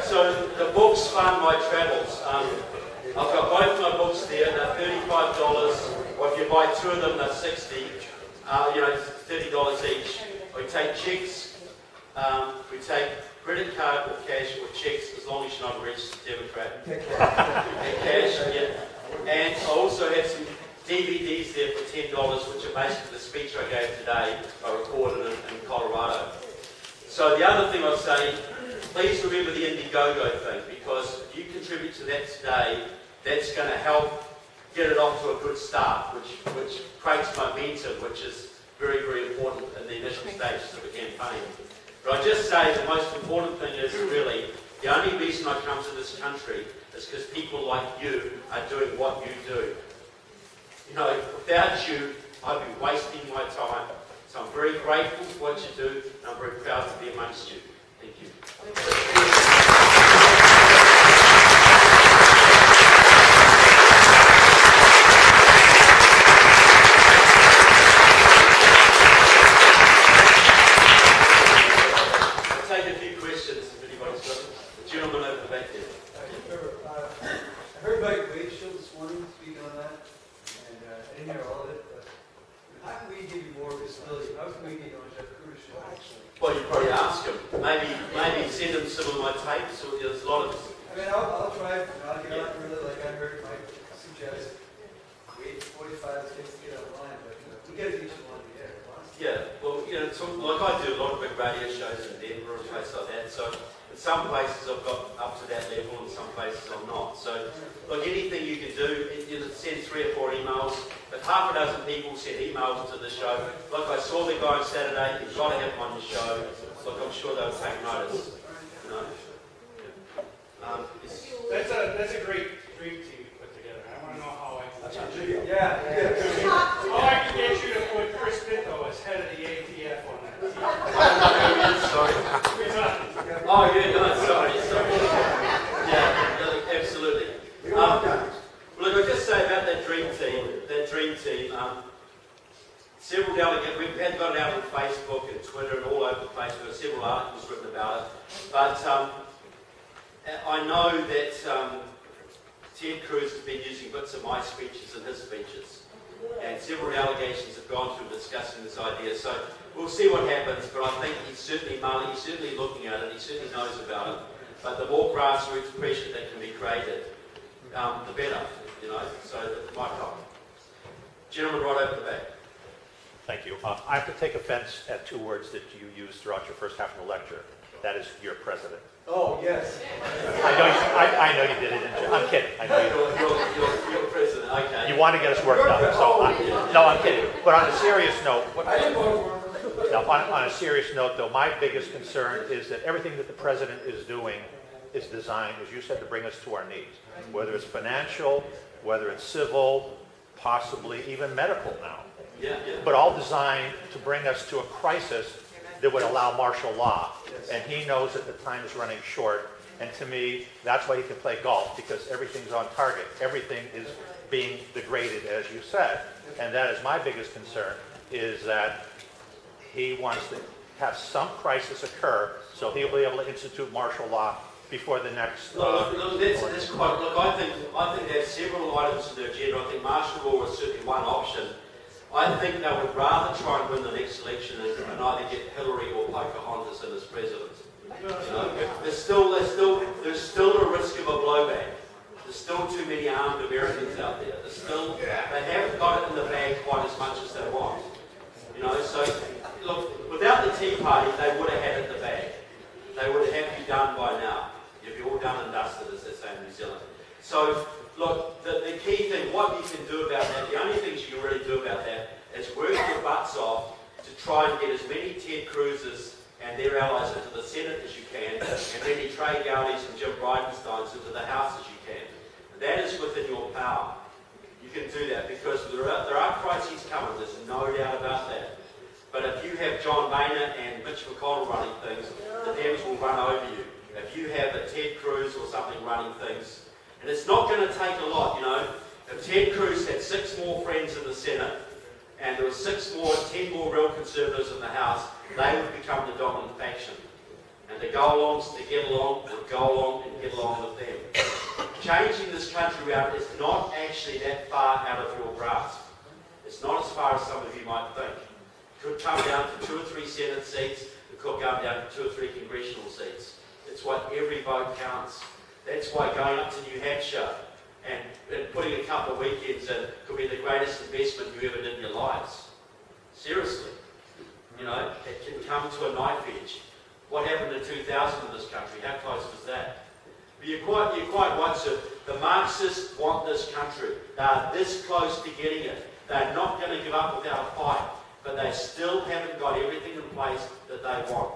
So the books fund my travels. I've got both my books there. They're $35, or if you buy two of them, they're $60. $30 each. We take checks. We take credit card or cash or checks, as long as you're not a registered Democrat. And cash, yeah. And I also have some DVDs there for $10, which are basically the speech I gave today. I recorded in Colorado. So the other thing I'll say, please remember the Indiegogo thing, because if you contribute to that today, that's going to help get it off to a good start, which creates momentum, which is very, very important in the initial stages of a campaign. But I just say the most important thing is really, the only reason I come to this country is because people like you are doing what you do. You know, without you, I'd be wasting my time. So I'm very grateful for what you do, and I'm very proud to be amongst you. Thank you. I'll take a few questions if anybody's got them. The gentleman over the back there. I heard about your wage show this morning, speaking on that, and I didn't hear all of it, but how can we give you more visibility? How can we get you on Jeff Cruder's show, actually? Well, you probably ask him. Maybe send him some of my tapes. Or there's a lot of. I mean, I'll try, I'll get out really, like I heard Mike suggest, wait 45 seconds to get online, but we get each one in the air. Yeah, well, so, like I do a lot of big radio shows in Denver and places like that. So in some places I've got up to that level, and some places I'm not. So, like anything you can do, send 3 or 4 emails. If half a dozen people send emails to the show, like I saw the guy on Saturday, you've got to have him on the show. Look, I'm sure they'll take notice. You know. That's a great dream team you put together. I want to know how I can get you. Yeah. How I can get you to put Chris Pinto as head of the ATF on that team. Sorry. Oh, yeah, no, sorry. Yeah, no, absolutely. Look, I'll just say about that dream team, several delegates, we've got it out on Facebook and Twitter and all over the place. We've got several articles written about it. But I know that Ted Cruz has been using bits of my speeches in his speeches. And several delegations have gone through discussing this idea. So we'll see what happens, but I think he's certainly looking at it, he certainly knows about it. But the more grassroots pressure that can be created, the better, so that might help. Gentleman right over the back. Thank you. I have to take offense at 2 words that you used throughout your first half of the lecture. That is your president. Oh, yes. I know you did it. I'm kidding. I know you did. You're president, okay. You want to get us worked up. So I'm kidding. But on a serious note, I didn't vote for him. now, on a serious note, though, my biggest concern is that everything that the president is doing is designed, as you said, to bring us to our knees. Whether it's financial, whether it's civil, possibly even medical now. Yeah. But all designed to bring us to a crisis that would allow martial law. and he knows that the time is running short. And to me, that's why he can play golf, because everything's on target. Everything is being degraded, as you said. And that is my biggest concern, is that he wants to have some crisis occur, so he'll be able to institute martial law before the next... Look, that's quite... Look, I think there's several items in the agenda. I think martial law is certainly one option. I think they would rather try and win the next election and either get Hillary or Pocahontas in as president. You know, there's still a risk of a blowback. There's still too many armed Americans out there. They haven't got it in the bag quite as much as they want. You know, so look, without the Tea Party, they would have had it in the bag. They would have had you done by now. You'd be all done and dusted, as they say in New Zealand. So look, the key thing, what you can do about that, the only things you can really do about that is work your butts off to try and get as many Ted Cruz's and their allies into the Senate as you can, and many Trey Gowdies and Jim Bridenstines into the House as you can. That is within your power. You can do that because there are crises coming, there's no doubt about that. But if you have John Boehner and Mitch McConnell running things, the Dems will run over you. If you have a Ted Cruz or something running things, and it's not going to take a lot, you know. If Ted Cruz had 6 more friends in the Senate, and there were 10 more real conservatives in the House, they would become the dominant faction. And the go-alongs to get along would go along and get along with them. Changing this country around is not actually that far out of your grasp. It's not as far as some of you might think. It could come down to 2 or 3 Senate seats. It could come down to 2 or 3 congressional seats. It's why every vote counts. That's why going up to New Hampshire and putting a couple of weekends in could be the greatest investment you ever did in your lives. Seriously. You know, it can come to a knife edge. What happened in 2000 in this country? How close was that? But you're quite right, sir. The Marxists want this country. They are this close to getting it. They're not going to give up without a fight. But they still haven't got everything in place that they want.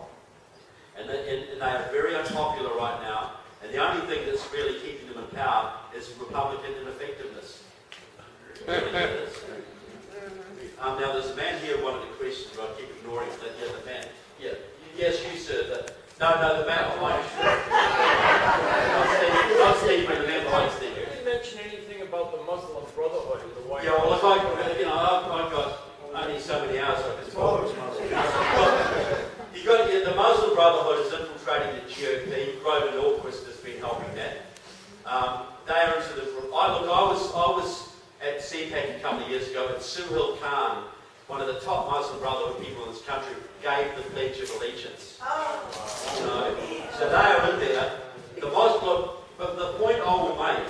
And they are very unpopular right now. And the only thing that's really keeping them in power is Republican ineffectiveness. Now, there's a man here who wanted a question, but I keep ignoring it. Yeah, the man. Yeah. Yes, you, sir. No, the man behind you. Not Stephen, the man behind Stephen. You didn't mention anything about the Muslim Brotherhood and the White Yeah, well, House. I've got only so many hours I can talk. The Muslim Brotherhood is infiltrating the GOP. Grover Norquist has been helping that. They are into the... I was at CPAC a couple of years ago, and Suhail Khan, one of the top Muslim Brotherhood people in this country, gave the Pledge of Allegiance. You know, so they are in there. But the point I will make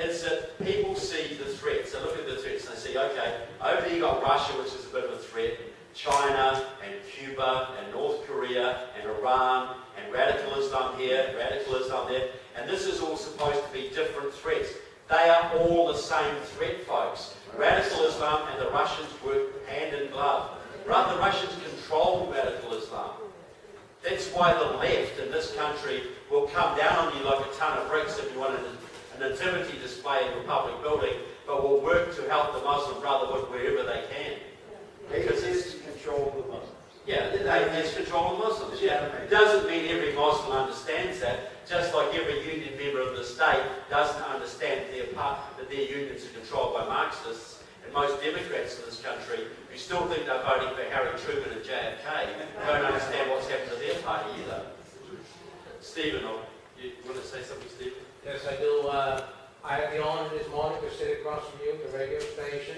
is that people see the threats. They look at the threats and they see, okay, over there you've got Russia, which is a bit of a threat, China and Cuba and North Korea and Iran and radical Islam here, radical Islam there, and this is all supposed to be different threats. They are all the same threat, folks. Radical Islam and the Russians work hand in glove. The Russians control radical Islam. That's why the left in this country will come down on you like a ton of bricks if you want an nativity display in the public building, but will work to help the Muslim Brotherhood wherever they can. Because it's control the Muslims. Yeah, it's control of Muslims, yeah. It doesn't mean every Muslim understands that, just like every union member of the state doesn't understand that their unions are controlled by Marxists. And most Democrats in this country who still think they're voting for Harry Truman and JFK don't understand what's happened to their party either. Stephen, you want to say something, Stephen? Yes, I do. I had the honor this morning to sit across from you at the radio station,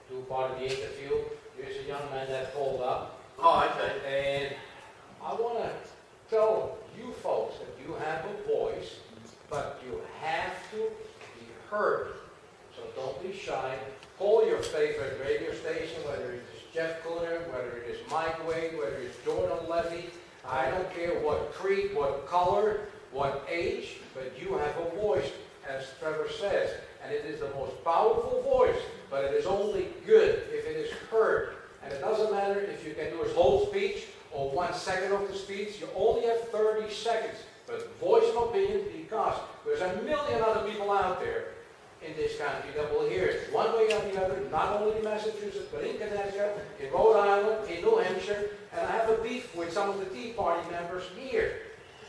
do part of the interview. Here's a young man that called up. Oh, okay. And I want to tell you folks that you have a voice, but you have to be heard. So don't be shy. Call your favorite radio station, whether it is Jeff Cooner, whether it is Mike Wade, whether it's Jordan Levy. I don't care what creed, what color, what age, but you have a voice, as Trevor says. And it is the most powerful voice, but it is only good if it is heard. And it doesn't matter if you can do his whole speech or 1 second of the speech. You only have 30 seconds. But voice an opinion, because there's a million other people out there in this country that will hear it one way or the other. not only in Massachusetts, but in Connecticut, in Rhode Island, in New Hampshire, and I have a beef with some of the Tea Party members here.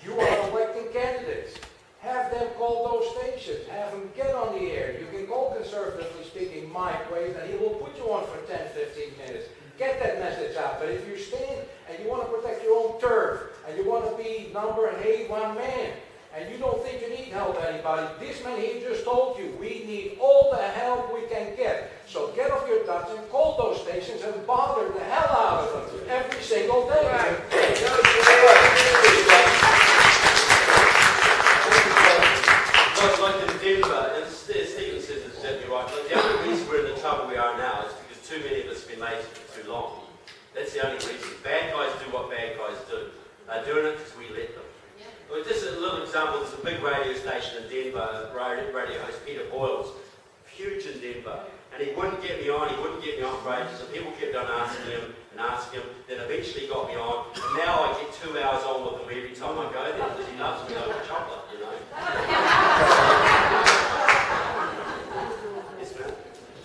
You are electing candidates. Have them call those stations. Have them get on the air. You can call conservatively speaking Mike Wade, and he will put you on for 10, 15 minutes. Get that message out. But if you stand and you want to protect your own turf, and you want to be number one man, and you don't think you need help anybody, this man here just told you, we need all the help we can get. So get off your ducks and call those stations and bother the hell out of them every single day. Like in Denver, and Stephen says it's exactly right, but the only reason we're in the trouble we are now is because too many of us have been lazy for too long. That's the only reason. Bad guys do what bad guys do. They're doing it because we let them. Well, just a little example, there's a big radio station in Denver, radio host Peter Boyles, huge in Denver, and he wouldn't get me on for ages, and people kept on asking him, then eventually got me on, and now I get 2 hours on with him every time I go there, because he loves me over chocolate, you know. Yes, ma'am?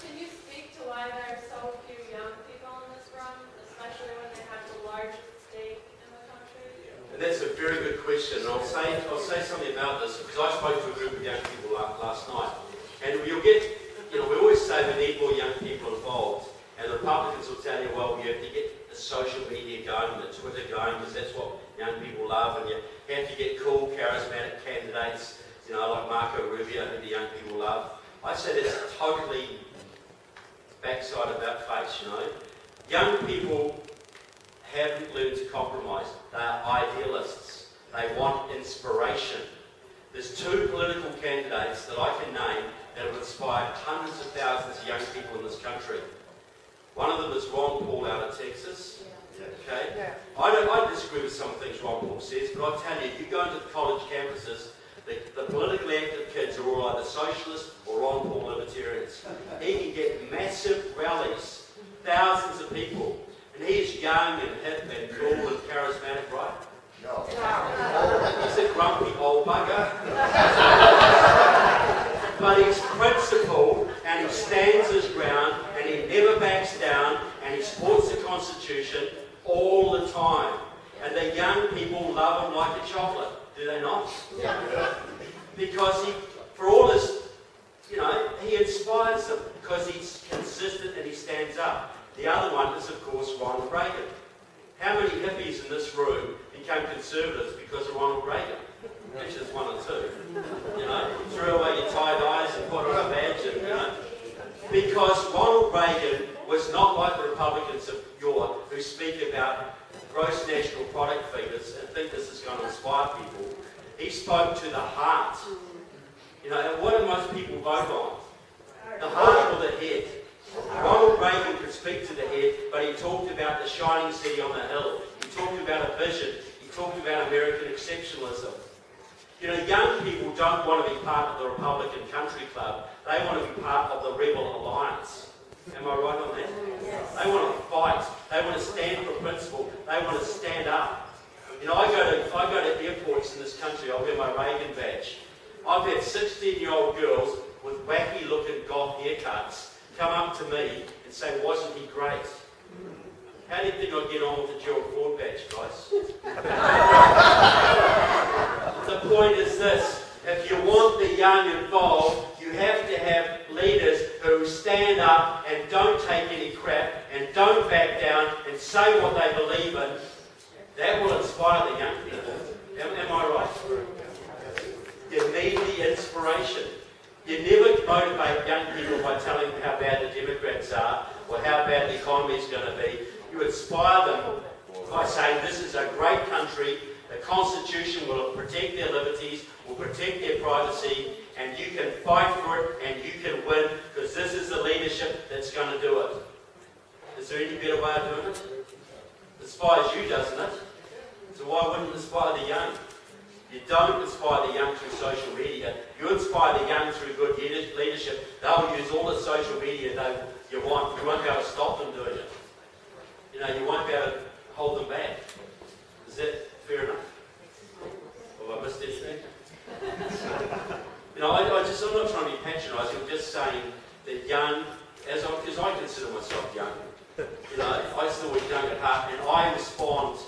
Can you speak to why there are so few young people in this room, especially when they have the largest stake in the country? And that's a very good question, and I'll say something about this, because I spoke to a group of young people last night, and you'll get, we always say we need more young people involved, and the Republicans will tell you, well, you have to get the social media going, the Twitter going, because that's what young people love, and you have to get cool, charismatic candidates, like Marco Rubio, who the young people love. I say that's totally backside about face, Young people haven't learned to compromise. They are idealists. They want inspiration. There's two political candidates that I can name that have inspired hundreds of thousands of young people in this country. One of them is Ron Paul out of Texas. Okay? I disagree with some things Ron Paul says, but I tell you, you go into the college campuses, the politically active kids are all either socialists or Ron Paul libertarians. He can get massive rallies, thousands of people, and he is young and hip and cool and charismatic, right? No. He's a grumpy old bugger. But he's principled, and he stands his ground, and he never backs down, and he supports the Constitution all the time. And the young people love him like a chocolate, do they not? Yeah. Because for all his, he inspires them, because he's consistent and he stands up. The other one is, of course, Ronald Reagan. How many hippies in this room became conservatives because of Ronald Reagan? Which is one or two. Threw away your tie-dyes and put on a badge, because Ronald Reagan was not like the Republicans of yore who speak about gross national product figures and think this is going to inspire people. He spoke to the heart. And what do most people vote on? The heart or the head? Ronald Reagan could speak to the head, but he talked about the shining city on the hill. He talked about a vision. He talked about American exceptionalism. Young people don't want to be part of the Republican Country Club. They want to be part of the Rebel Alliance. Am I right on that? Yes. They want to fight. They want to stand for principle. They want to stand up. I go to airports in this country. I'll wear my Reagan badge. I've had 16-year-old girls with wacky-looking goth haircuts come up to me and say, wasn't he great? How do you think I get on with the Gerald Ford badge, guys? The point is this: if you want the young involved, you have to have leaders who stand up and don't take any crap and don't back down and say what they believe in. That will inspire the young people. Am I right? You need the inspiration. You never motivate young people by telling them how bad the Democrats are or how bad the economy is going to be. You inspire them by saying this is a great country, the Constitution will protect their liberties, will protect their privacy, and you can fight for it and you can win because this is the leadership that's going to do it. Is there any better way of doing it? It inspires you, doesn't it? So why wouldn't it inspire the young? You don't inspire the young through social media. You inspire the young through good leadership. They'll use all the social media you want. You won't be able to stop them doing it. You won't be able to hold them back. Is that fair enough? Have I missed anything? I'm not trying to be patronising. I'm just saying that young, because I young at heart, and I respond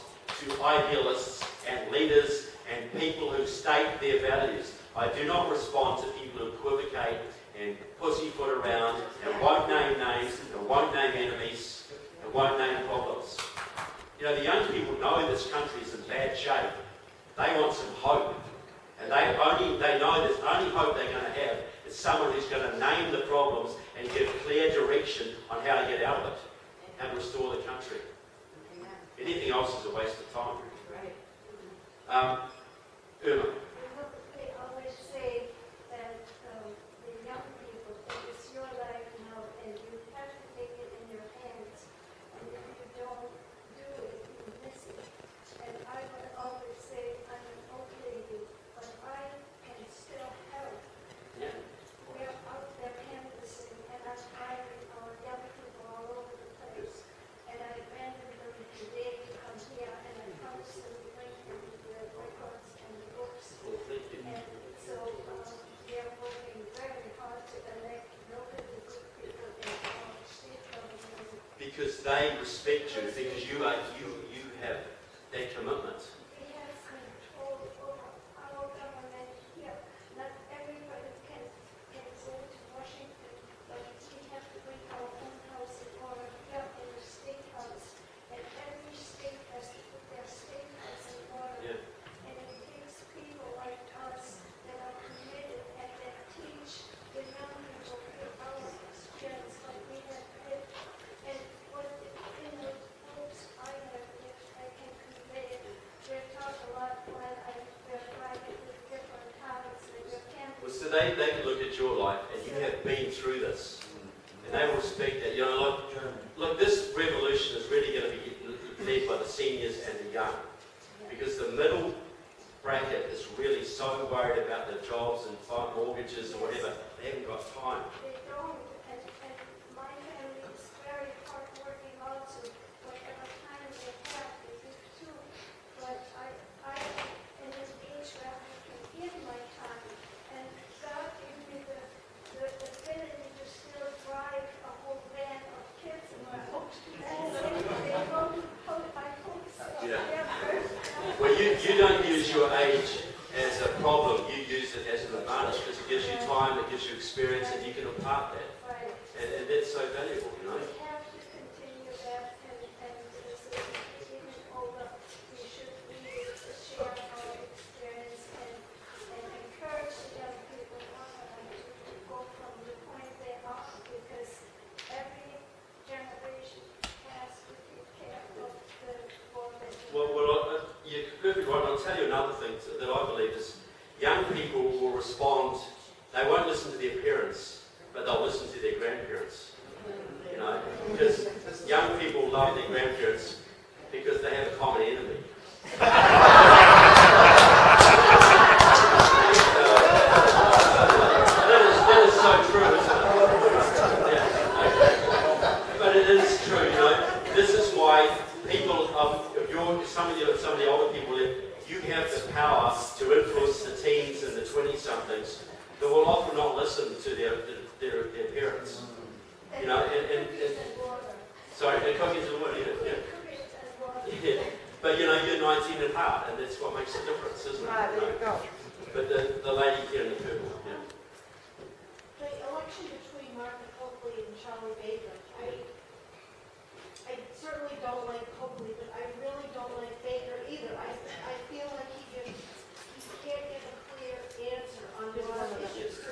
to idealists and leaders and people who state their values. I do not respond to people who equivocate and pussyfoot around and won't name names and won't name enemies and won't name problems. You know, the young people know this country is in bad shape. They want some hope. And they know there's only hope they're going to have is someone who's going to name the problems and give clear direction on how to get out of it and restore the country. Anything else is a waste of time. Irma. They always say that the young people, that it's your life now, and you have to take it in your hands. And if you don't do it, you miss it. And I would always say, I'm an old lady, but I can still help. Yeah. We're out there canvassing, and I'm finding our young people all over the place. And I abandoned them today to come here, and I promised them to bring them the records and the books. And so they're working very hard to elect local good people in our state government. Because they respect you, because you have that commitment. They have control over our government here. Not everybody can go to Washington, but we have to bring our own house in order here in the state house. And every state has to put their state house in order. Yeah. And it takes people like us that are committed and that teach the young people our experience, what we have lived. And what in the books I have lived, I can convey it. We're taught a lot while we're driving with different towns and we're camping. Well, so they can look at your life and you have been through this. And they will respect that. You know, look, this revolution is really going to be led by the seniors and the young. Because the middle bracket is really so worried about their jobs and mortgages and whatever, they haven't got time. They don't, and my family is very hardworking also. Whatever time they have, they give too. But I am in an age where I can give my time, and God gave me the ability to still drive a whole van of kids in my home. And they don't hope, I hope so. Yeah. Very Well, you don't use your age as a problem, you use it as an advantage because it gives you time, it gives you experience, and you can impart that. right. And that's so valuable, you know. We have to continue that, and as we get older, we should really share our experience and encourage the young people to go from the point they are, because every generation has to take care of the former. Well, you're perfectly right. I'll tell you another thing that I believe is young people will respond. They won't listen to their parents, but they'll listen to their grandparents. You know, because young people love their grandparents because they have a common enemy. That is so true, isn't it? Yeah. But it is true, you know. This is why people some of the older people, you have the power to influence the teens and the 20-somethings who will often not listen to their parents. You know, and sorry, and cookies and water, yeah. But you know, you're 19 at heart, and that's what makes a difference, isn't it? Right, there you go. But the lady here in the purple, yeah. The election between Martha Coakley and Charlie Baker, I certainly don't like Coakley, but I really don't like Baker either. I feel like he can't give a clear answer on a lot of issues.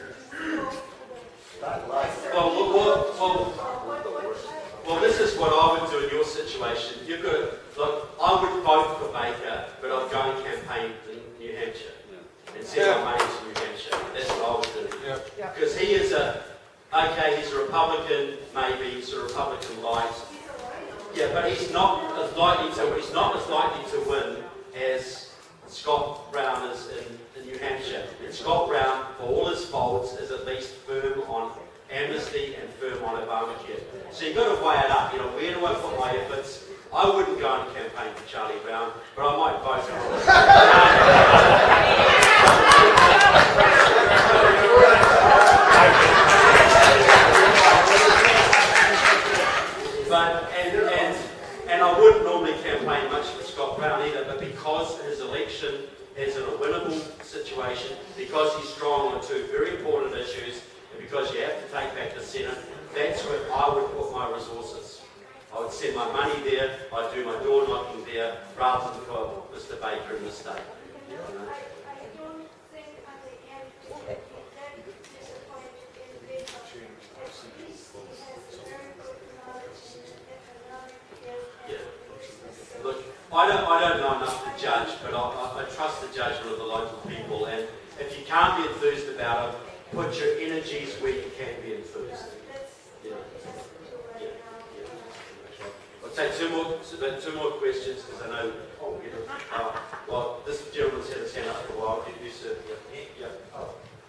Well, this is what I would do in your situation. You've got to, look, I would vote for Baker, but I'd go and campaign in New Hampshire and send my money to New Hampshire. That's what I would do. Yeah. Because he is he's a Republican, maybe he's a Republican light. Yeah, but he's not as likely to win as Scott Brown is in New Hampshire. And Scott Brown, for all his faults, is at least firm on amnesty and firm on Obamacare. So you've got to weigh it up. You know, where do I put my efforts? I wouldn't go and campaign for Charlie Brown, but I might vote for him. I wouldn't normally campaign much for Scott Brown either, but because his election is in a winnable situation, because he's strong on two very important issues, and because you have to take back the Senate, that's where I would put my resources. I would send my money there, I'd do my door knocking there, rather than for Mr. Baker in the state. You know, I don't think at the end it would be that disappointed in Baker. At least he has very good knowledge in the economic field and Yeah. business. Look, I don't know enough to judge, but I trust the judgment of the local people, and if you can't be enthused about it, put your energies where you can be enthused. That's Yeah. what he has to do right now. I'll take two more questions because I know. Well, this gentleman's had his hand up for a while. You sir. Yeah.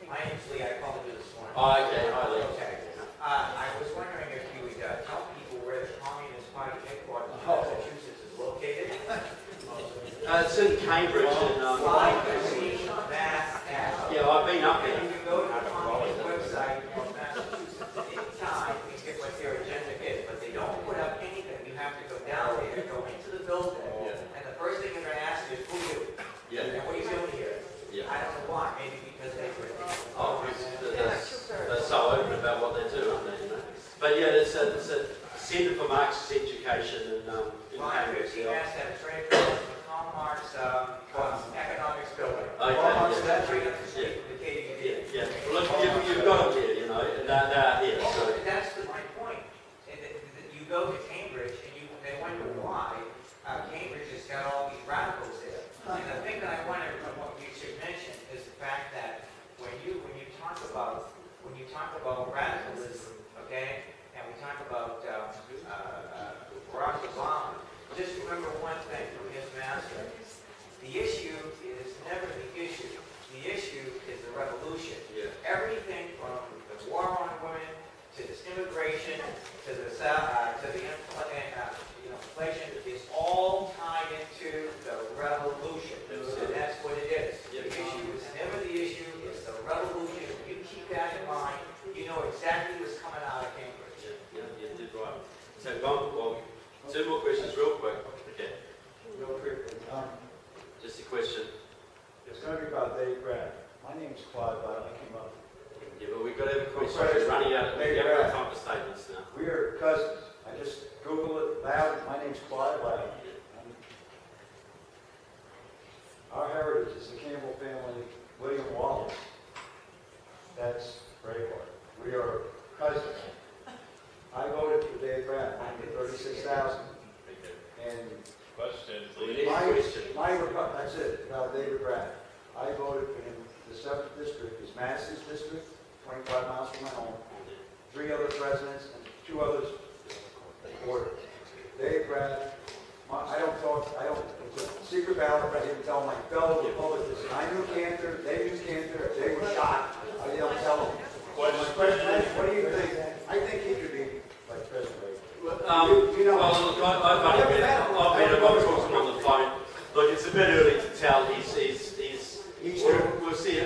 My name's Lee, I called you this morning. Oh, okay. Hi, Lee. Okay. I was wondering if you would tell people where the Communist Party headquarters in Massachusetts is located. It's in Cambridge and Slide between Mass and. yeah, I've been up And there. you can go to the Communist website of Massachusetts at any time and get what their agenda is, but they don't put up anything. You have to go down there, go into the building, and the first thing they're going to ask you is, who are you? Yeah. And what are you doing here? Yeah. I don't know why, maybe because they were. Oh, they're so open about what they do, aren't they? You know? But yeah, it's a Centre for Marxist Education in Cambridge. He has that trade program for Karl Marx economics building. Okay, Karl Marx, yeah. that's right up the street, the KDV. Yeah. Well, look, you've got them here, you know, and they're here. So. Oh, that's my point. And you go to Cambridge and they wonder why Cambridge has got all these radicals there. And the thing that I wonder, what you should mention, is the fact that when you talk about radicalism, okay, and we talk about Barack Obama, just remember one thing from his master. The issue is never the issue. The issue is the revolution. Yeah. Everything from the war on women to this immigration to the inflation is all tied into the revolution. And that's what it is. The issue is never the issue, it's the revolution. You keep that in mind, you know exactly what's coming out of Cambridge. Yeah, you did right. So, two more questions real quick. Okay. Real quick, Just a question. it's going to be about Dave Brad. My name's Claude, but I came up. Yeah, but we've got to have a question. We're running out. We haven't got time for statements now. We are cousins. I just Googled it. Loudon. My name's Claude Loudon. Our heritage is the Campbell family, William Wallace. That's Braveheart. We are cousins. I voted for Dave Brad. I get 36,000. And Question, We please. need a question. that's it, about David Brad. I voted for him. The 7th district is Madison's district, 25 miles from my home. 3 other presidents and 2 others border. Dave Brad, it's a secret ballot, but I didn't tell my fellow Republicans. I knew Cantor, they knew Cantor, if they were shot, I didn't tell them. My question is, what do you think? I think he could be Vice President Reagan. Well, look, I've been talking on the phone. Look, it's a bit early to tell. We'll see. I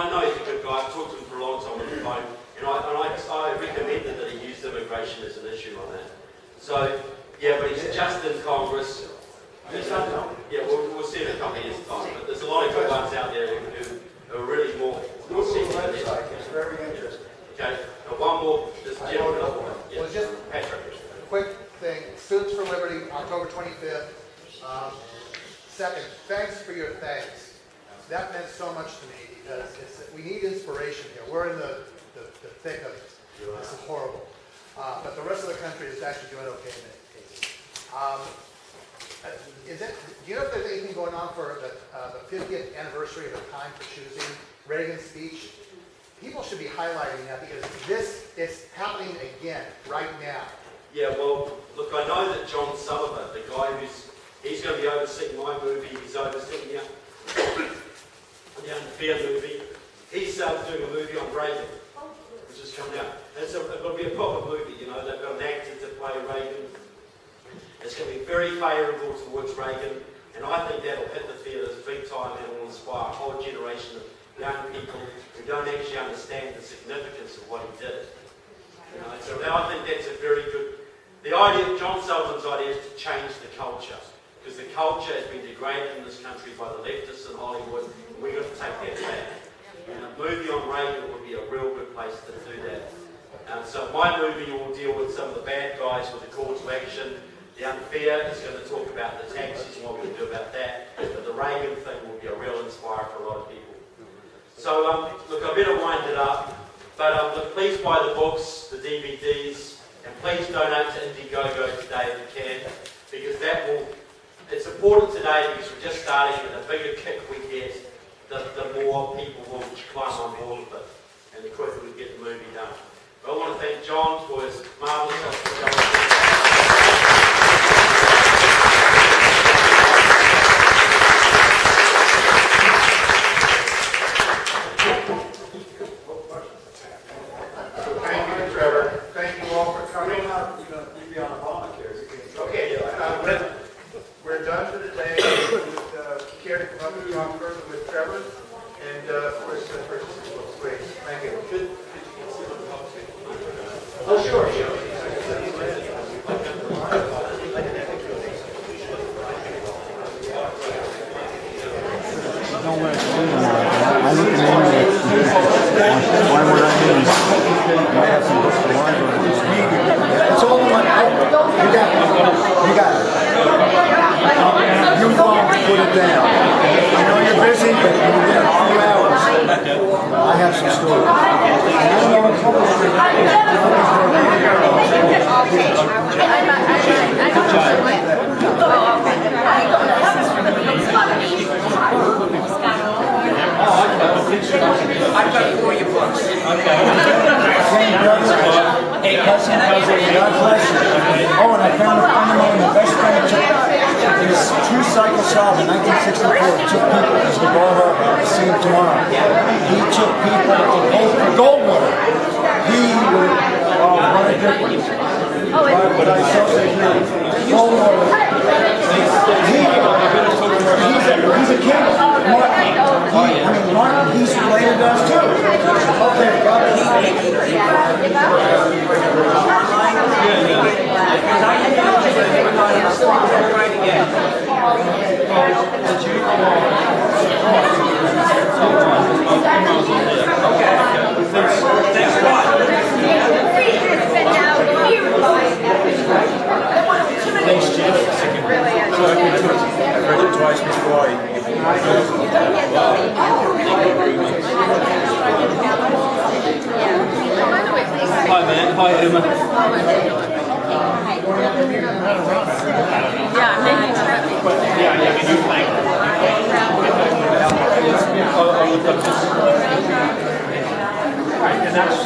know he's a good guy. I've talked to him for a long time on the phone, and I recommended that he use immigration as an issue on that. So, yeah, but he's just in Congress. Yeah, we'll see in a couple of years' time. But there's a lot of good ones out there who are really more senior than this. It's very interesting. Okay, now one more. This gentleman. Yeah. Well, just Patrick. quick thing, Students for Liberty, October 25th. Second, thanks for your thanks. That meant so much to me because we need inspiration here. We're in the thick of it. This is horrible. But the rest of the country is actually doing okay in many cases. Do you know if there's anything going on for the 50th anniversary of the Time for Choosing, Reagan's speech? People should be highlighting that because this is happening again right now. Yeah, well, look, I know that John Sullivan, the guy he's going to be overseeing my movie, he's overseeing the Unfair movie. He's doing a movie on Reagan, which has come out. And it'll be a proper movie, you know, they've got an actor to play Reagan. It's going to be very favourable towards Reagan, and I think that'll hit the theatres big time and will inspire a whole generation of young people who don't actually understand the significance of what he did. You know, so I think that's a very good The idea, John Sullivan's idea, is to change the culture, because the culture has been degraded in this country by the leftists in Hollywood, and we've got to take that back. And a movie on Reagan would be a real good place to do that. So my movie will deal with some of the bad guys with the call to action. The Unfair is going to talk about the taxes and what we can do about that. But the Reagan thing will be a real inspirer for a lot of people. So, look, I better wind it up. But look, please buy the books, the DVDs, and please donate to Indiegogo today if you can, because that will, it's important today because we're just starting, and the bigger kick we get, the more people will climb on board with it, and the quicker we get the movie done. But I want to thank John for his marvellous hospitality. Thank you, Trevor. Thank you all for coming. You'd be on a volunteer. Okay, we're done for the day. Care to come up and talk further with Trevor? And of course, great. Thank you. Oh, sure. I look at why would I need? I have some books to library. It's all in my you got it. You won't put it down. I know you're busy, but you get a few hours. I have some stories. And I don't know what publisher. I've got 4 of your books. Okay. Hey, cousin, God bless you. Oh, and I found a friend of mine, the best friend is True Cycle Solve in 1964. He took people, as the Bar Harbor, I'll see him tomorrow. He took people both for Goldwater. He would, what a difference. But I associate him with Goldwater. He's a king. Martin, he's related to us too. Okay, God Thanks, Jim. I've read it twice before. Hi, man. Hi, Emma. And that's